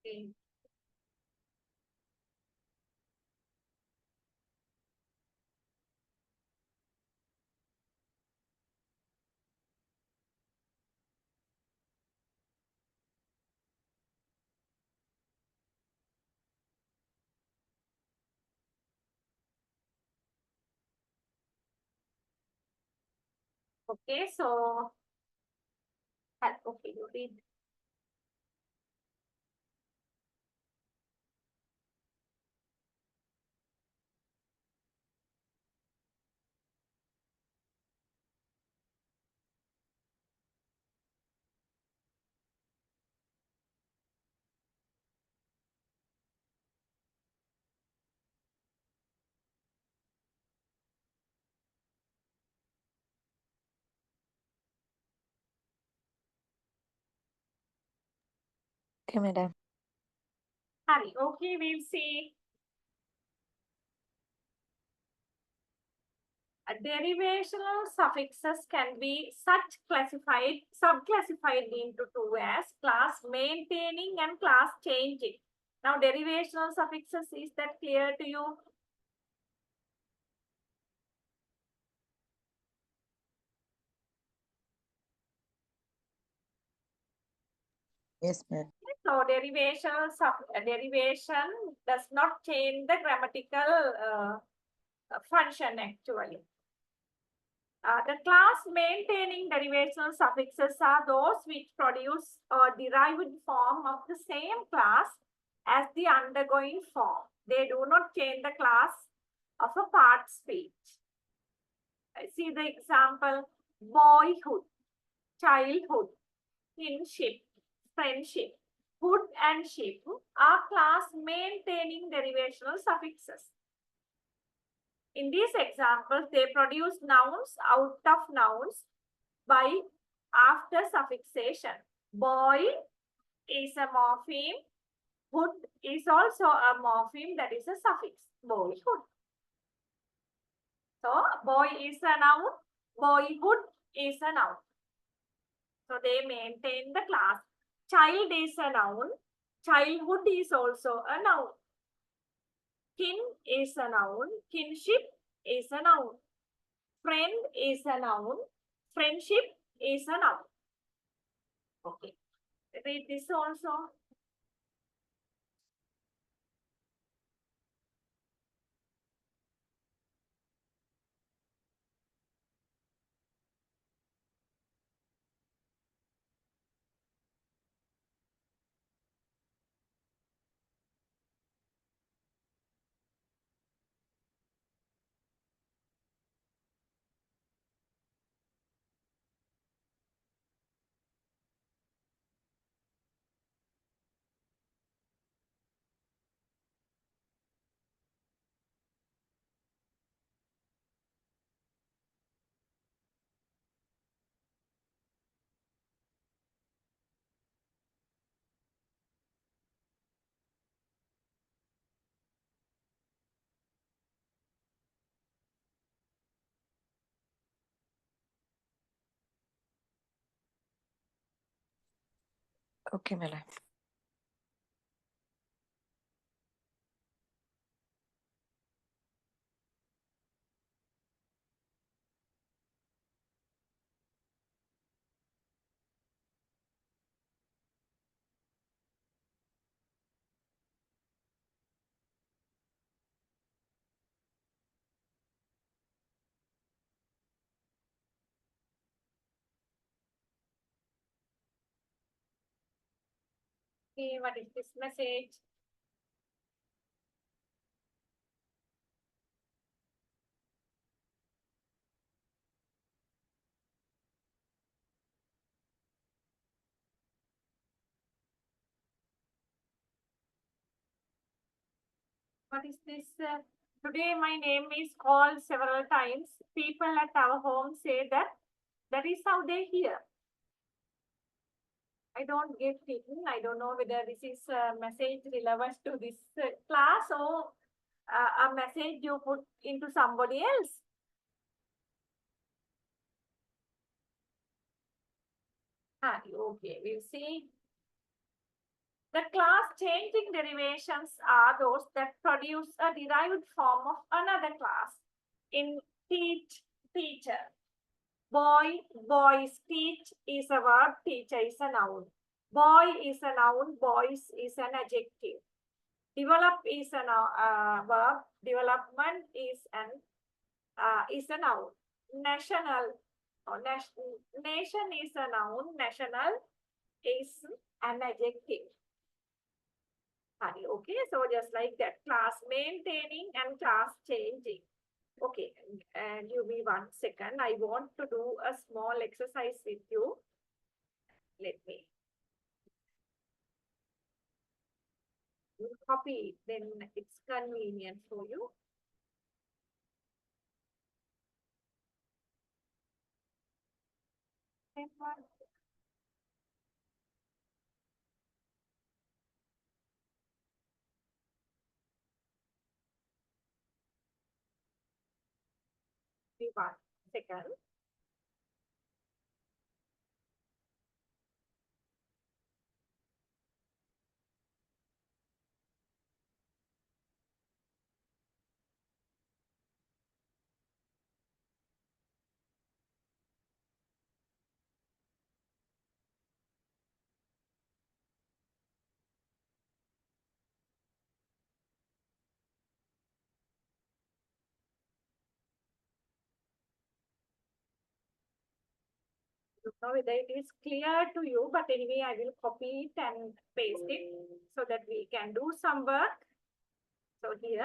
Okay. Okay, so okay, you read. Okay, madam. Hari, okay, we'll see. Derivational suffixes can be subclassified into two as class maintaining and class changing. Now, derivational suffixes, is that clear to you? Yes, ma'am. So, derivation does not change the grammatical function actually. The class maintaining derivational suffixes are those which produce a derived form of the same class as the undergoing form. They do not change the class of a part speech. I see the example: boyhood, childhood, kinship, friendship. Hood and ship are class maintaining derivational suffixes. In these examples, they produce nouns out of nouns by after suffixation. Boy is a morpheme. Hood is also a morpheme, that is a suffix. Boyhood. So boy is a noun. Boyhood is a noun. So they maintain the class. Child is a noun. Childhood is also a noun. Kin is a noun. Kinship is a noun. Friend is a noun. Friendship is a noun. Okay. Read this also. Okay, madam. Okay, what is this message? What is this? Today my name is called several times. People at our home say that that is how they hear. I don't get it. I don't know whether this is a message relevant to this class or a message you put into somebody else. Okay, we'll see. The class changing derivations are those that produce a derived form of another class. In teach, teacher. Boy, boys, teach is a verb, teacher is a noun. Boy is a noun, boys is an adjective. Develop is a verb, development is a noun. National or nation is a noun, national is an adjective. Okay, so just like that, class maintaining and class changing. Okay, give me 1 second. I want to do a small exercise with you. Let me copy it, then it's convenient for you. Give me 1 second. Don't know whether it is clear to you, but anyway, I will copy it and paste it so that we can do some work. So here,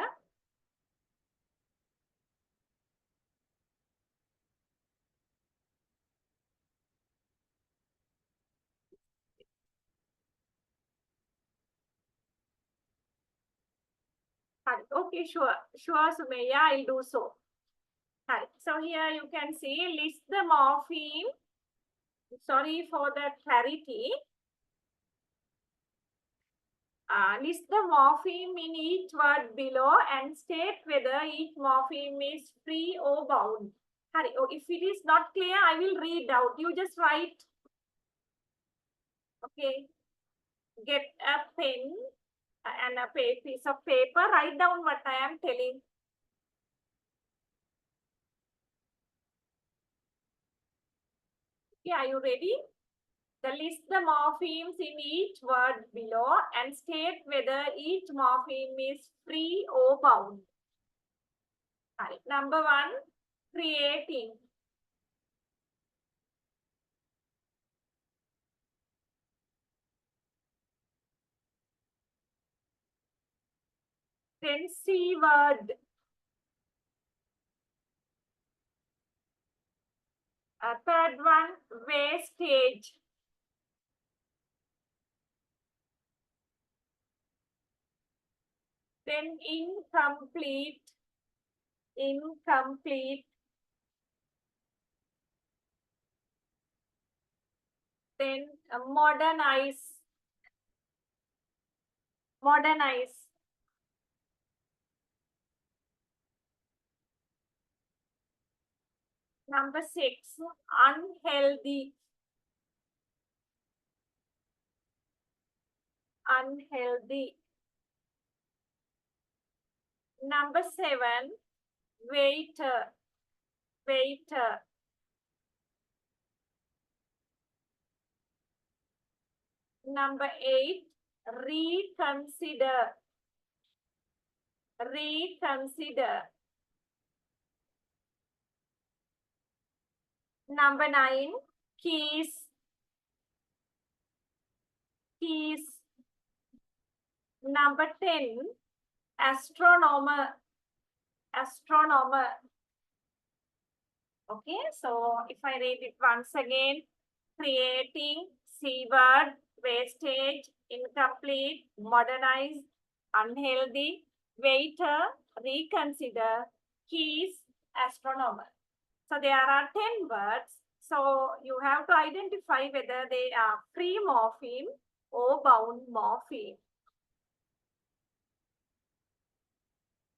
okay, sure, Sumaya, I'll do so. So here you can see list the morpheme. Sorry for the clarity. List the morpheme in each word below and state whether each morpheme is free or bound. If it is not clear, I will read out. You just write. Okay. Get a pen and a piece of paper. Write down what I am telling. Okay, are you ready? List the morphemes in each word below and state whether each morpheme is free or bound. Number 1, creating. Then C word. Third one, wastage. Then incomplete. Incomplete. Then modernize. Modernize. Number 6, unhealthy. unhealthy. Number 7, waiter, waiter. Number 8, reconsider, reconsider. Number 9, keys, keys. Number 10, astronomer, astronomer. Okay, so if I read it once again, creating, seaward, wastage, incomplete, modernize, unhealthy, waiter, reconsider, keys, astronomer. So there are 10 words. So you have to identify whether they are free morpheme or bound morpheme.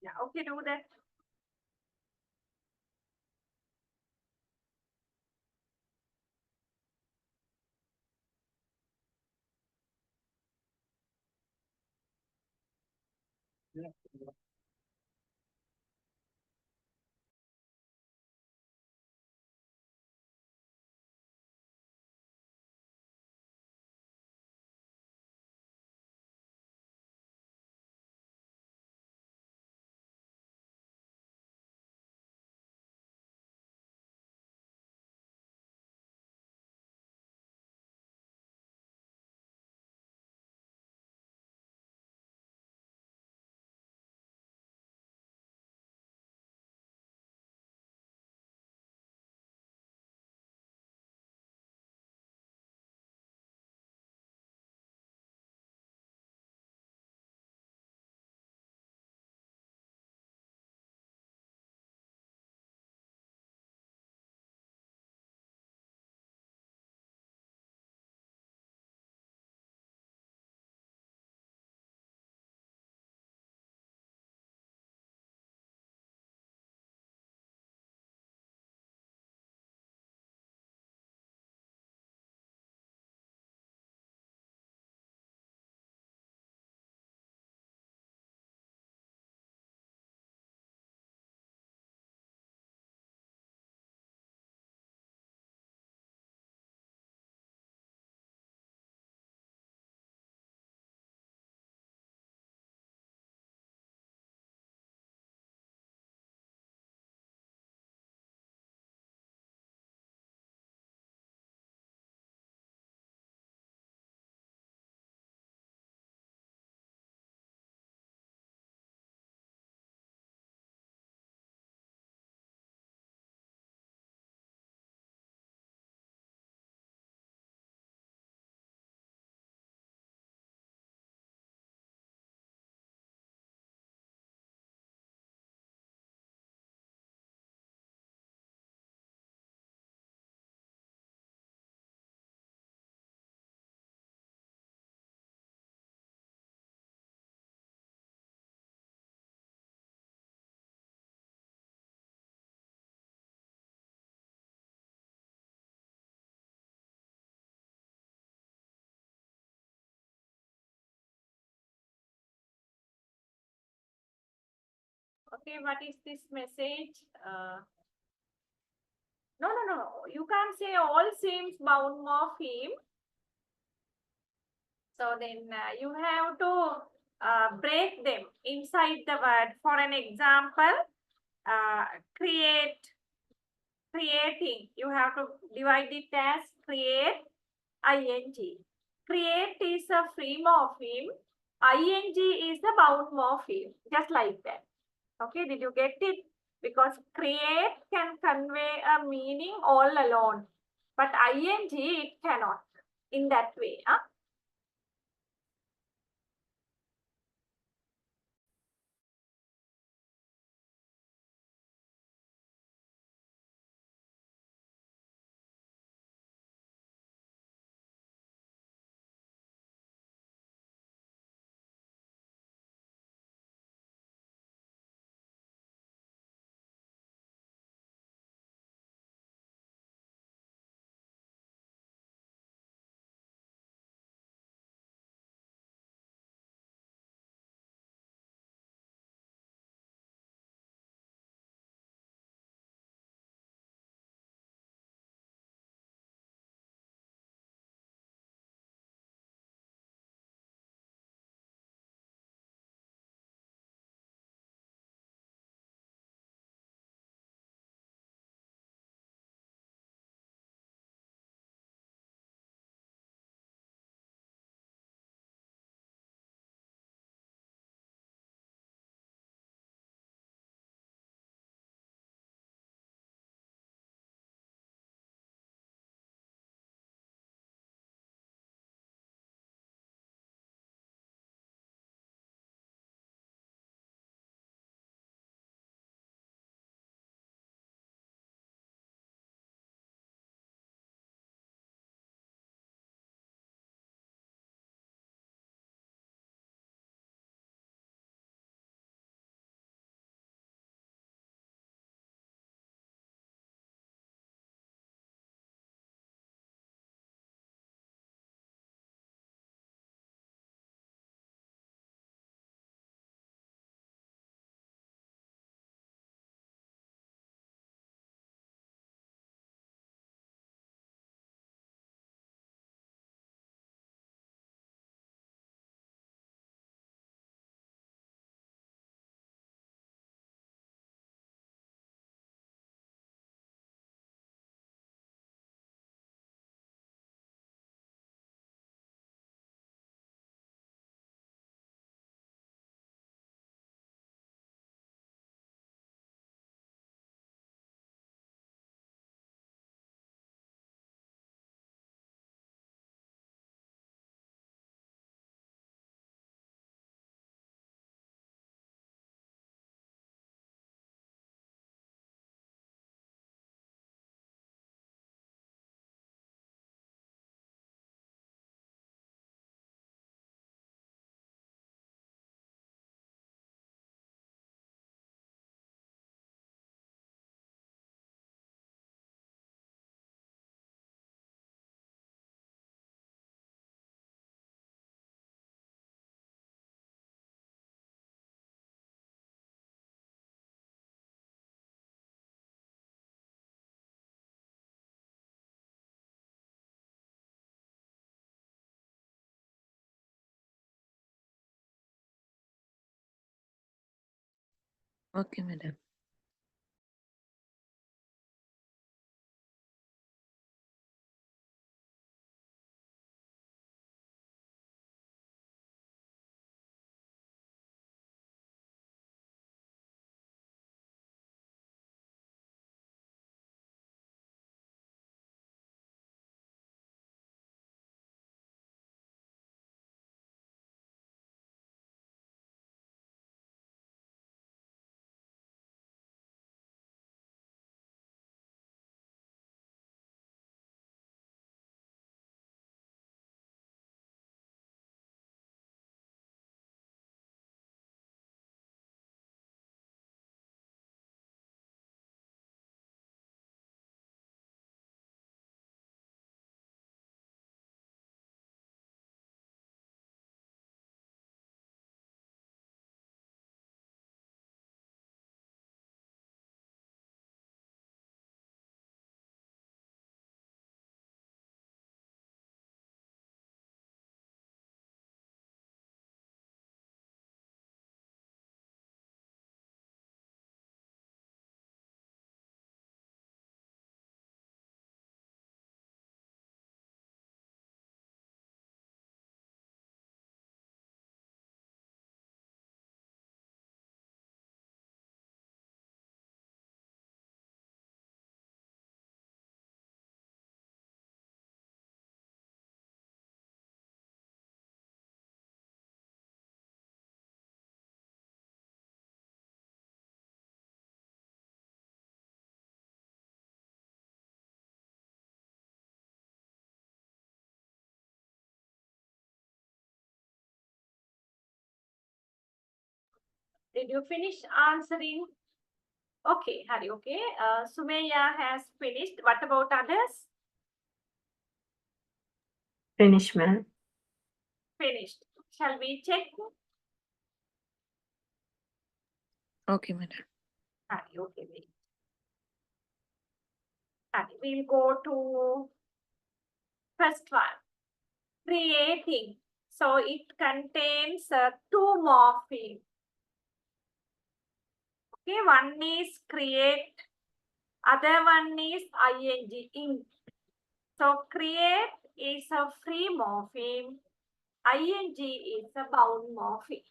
Yeah, okay, do that. Okay, what is this message? No. You can't say all seems bound morpheme. So then you have to break them inside the word. For an example, create, creating. You have to divide it as create, ing. Create is a free morpheme. Ing is the bound morpheme. Just like that. Okay, did you get it? Because create can convey a meaning all alone, but ing it cannot in that way. Huh? Okay, madam. Did you finish answering? Okay, Hari, okay. Sumaya has finished. What about others? Finish, ma'am. Finished. Shall we check? Okay, madam. Hari, okay, wait. Hari, we'll go to first one. Creating. So it contains two morphemes. Okay, one is create, other one is ing, ing. So create is a free morpheme, ing is a bound morpheme.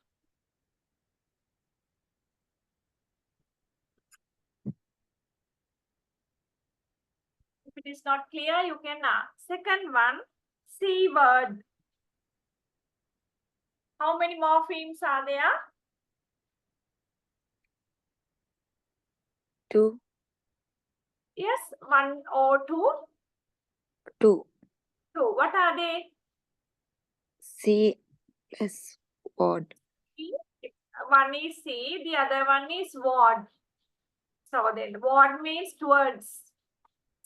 If it is not clear, you can ask. Second one, C word. How many morphemes are there? 2, Yes, one or two. 2. Two. What are they? C plus word. One is C, the other one is word. So then word means towards.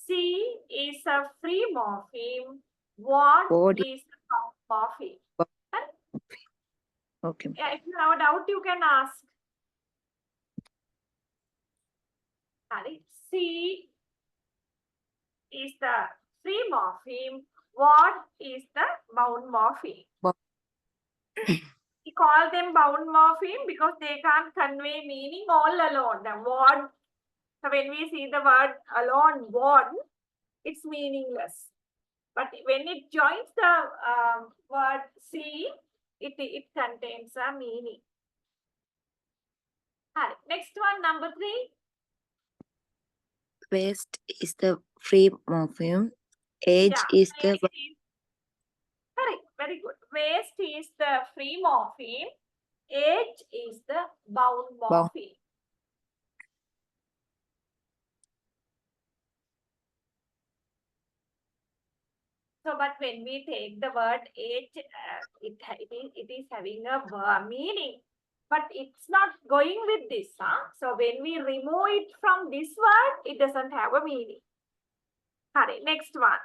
C is a free morpheme. Word Word is a bound morpheme. Okay. Yeah, if you have a doubt, you can ask. Sorry. C is the free morpheme. Word is the bound morpheme. Bound. We call them bound morpheme because they can't convey meaning all alone. The word, so when we see the word alone, word, it's meaningless. But when it joins the word C, it contains a meaning. Alright, next one, number 3. Waste is the free morpheme. Age Yeah, is the waste is correct. Very good. Waste is the free morpheme. Age is the bound bound. morpheme. So, but when we take the word age, it is having a meaning. But it's not going with this. Huh? So, when we remove it from this word, it doesn't have a meaning. Alright, next one.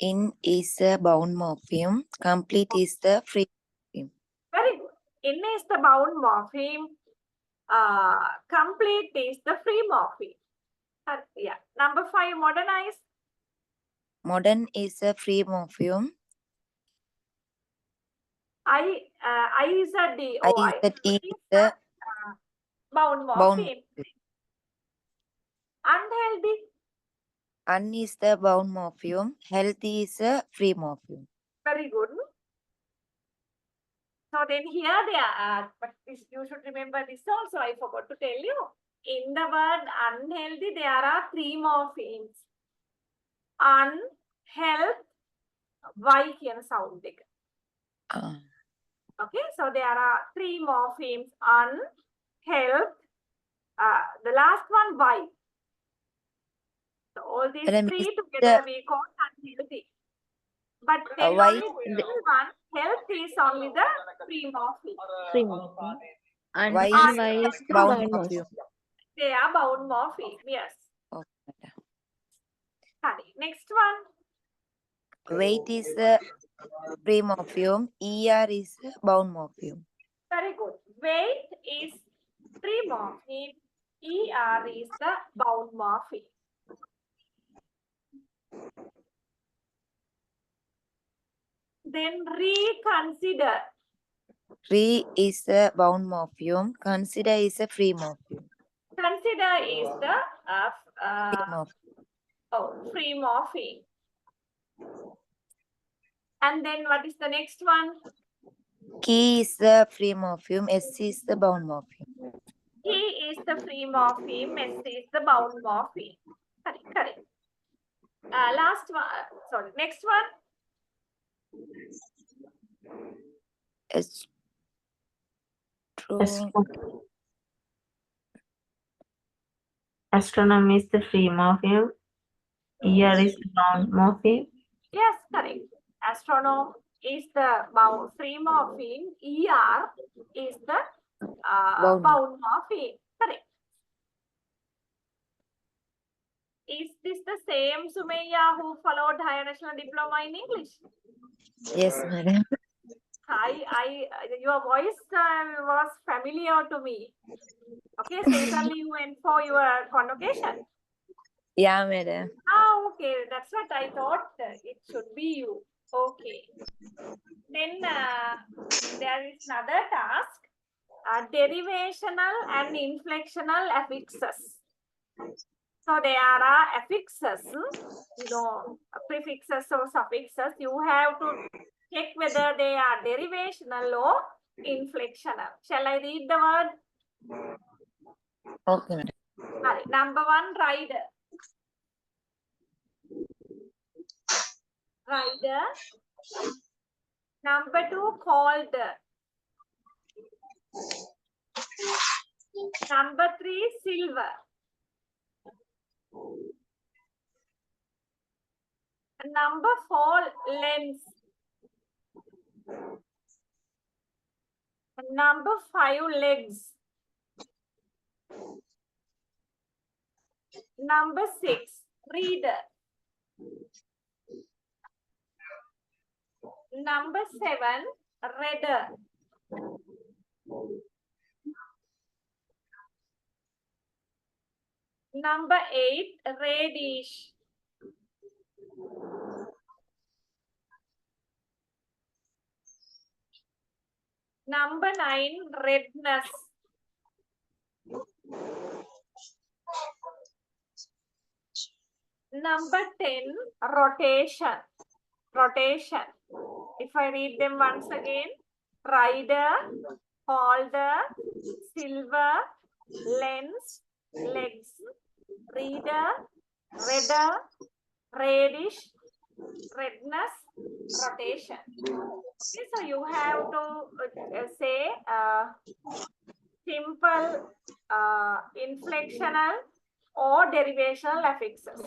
In is the bound morpheme. Complete is the free morpheme. Very good. In is the bound morpheme. Complete is the free morpheme. Yeah. Number 5, modernize. Modern is a free morpheme. I is a D. I Oh, is that I is is the Bound Bound. morpheme. Unhealthy. Un is the bound morpheme. Healthy is a free morpheme. Very good. So then here they are, but this, you should remember this also, I forgot to tell you. In the word unhealthy, there are three morphemes. Unhealth, Y කියන sound එක. Ah. Okay, so there are three morphemes. Unhealth, the last one, Y. So all these Madam, three is together the we call unhealthy. But then Y only still one, health is only the free morpheme. Free morpheme. And Y is Y is the bound bound morpheme. morpheme. They are bound morpheme, yes. Okay, madam. Honey. Next one. Weight is the free morpheme. ER is the bound morpheme. Very good. Weight is free morpheme. ER is the bound morpheme. Then reconsider. Re is the bound morpheme. Consider is a free morpheme. Consider is the Free morpheme. free morpheme. And then what is the next one? Key is the free morpheme. S is the bound morpheme. He is the free morpheme. S is the bound morpheme. Correct, correct. Last one. Sorry, next one. It's true. Astronomy is the free morpheme. ER is the bound morpheme. Yes, correct. Astronome is the free morpheme. ER is the Bound. bound morpheme. Correct. Is this the same Sumaya who followed higher national diploma in English? Yes, madam. Your voice was familiar to me. Okay, certainly you went for your convocation. Yeah, madam. Okay, that's what I thought. It should be you. Okay. Then there is another task. Derivational and inflectional affixes. So there are affixes, prefixes or suffixes. You have to check whether they are derivational or inflectional. Shall I read the word? Okay, madam. Right. Number one, rider. Rider. Number two, called. Number three, silver. Number four, lens. Number five, legs. Number six, reader. Number seven, redder. Number eight, reddish. Number nine, redness. Number 10, rotation. Rotation. If I read them once again, rider, holder, silver, lens, legs, reader, redder, reddish, redness, rotation. Okay, so you have to say simple inflectional or derivational affixes.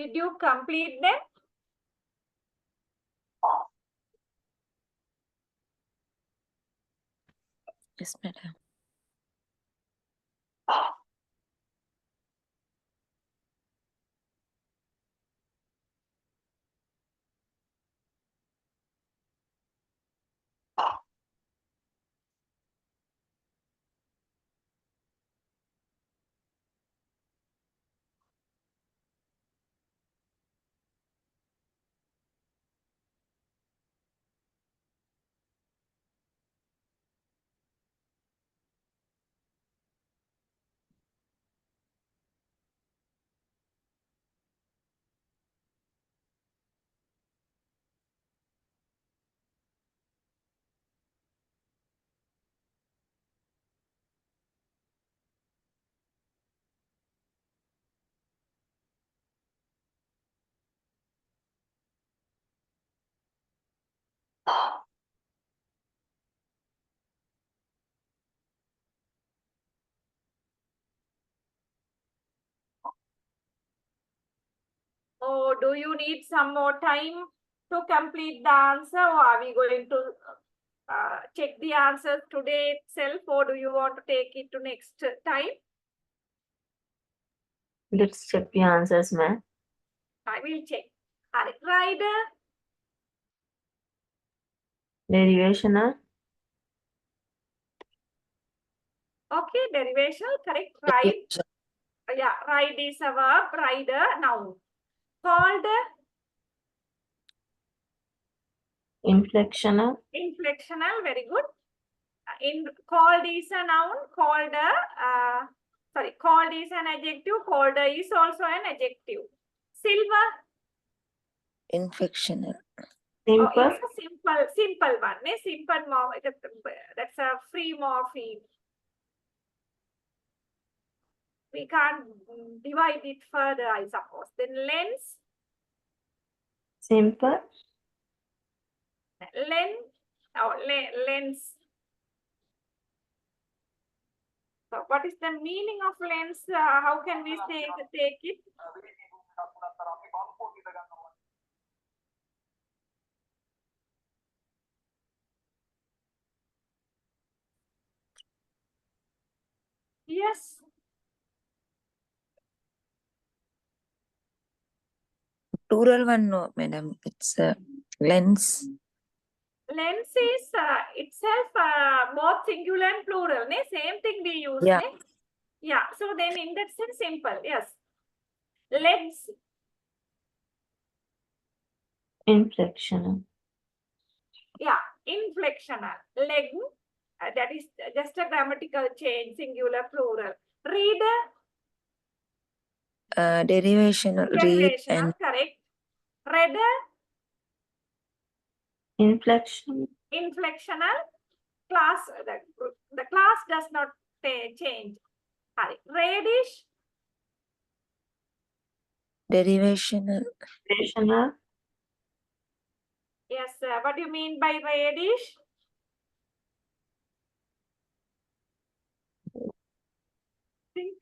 Did you complete them? Yes, madam. Or do you need some more time to complete the answer, or are we going to check the answers today itself, or do you want to take it to next time? Let's check the answers, ma'am. I will check. Rider, Derivational, okay, derivational, correct. Ride, yeah, ride is a verb, rider, noun. Called, inflectional, inflectional, very good. Called is a noun, called, called is an adjective, called is also an adjective. Silver, Inflectional. oh, simple, it's a simple one. Simple morph, that's a free morpheme. We can't divide it further, I suppose. Then lens, simple, lens. So what is the meaning of lens? How can we take it? Yes. Plural one, no, madam. It's a lens. Lens is itself both singular and plural. Same thing we use. Yeah. Yeah. So then in that sense, simple. Yes. Legs. inflectional, Yeah. Inflectional. Leg. That is just a grammatical change. Singular, plural. Reader. Derivational. Read Derivational. and Correct. Redder. inflection, Inflectional. Class. The class does not change. Radish. derivational. derivational, Yes. What do you mean by radish? Think.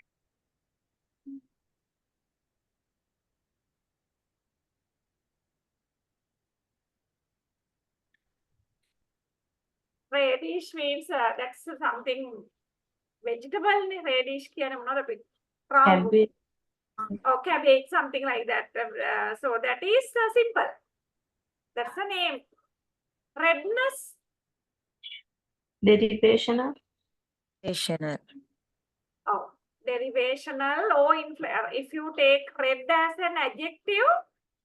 Radish means that's something vegetable. Radish can another bit. cabbage, Or cabbage, something like that. So that is simple. That's the name. Redness. derivational, Derivational. Oh, derivational. Or if you take red as an adjective,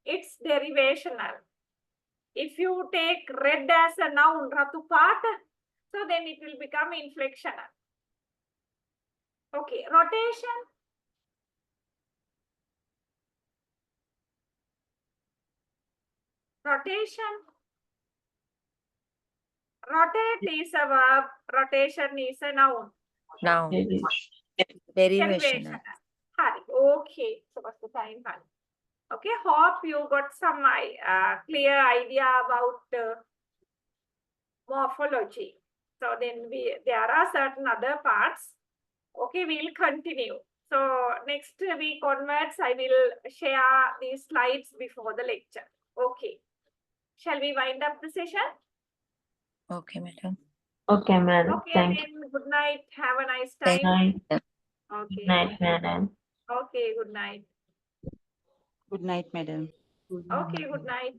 it's derivational. If you take red as a noun, ratupat, so then it will become inflectional. Okay, rotation. Rotation. Rotate is a verb. Rotation is a noun. Noun. Derivational. Hari. Okay. So what's the time, Hari? Okay. Hope you got some clear idea about morphology. So then there are certain other parts. Okay, we'll continue. So next week onwards, I will share these slides before the lecture. Okay. Shall we wind up the session? Okay, madam. Okay, madam. Okay, Thank you. then good night. Have a nice Thank time. Night. Okay. Good night, madam. Okay, good night. Good night, madam. Okay, good night.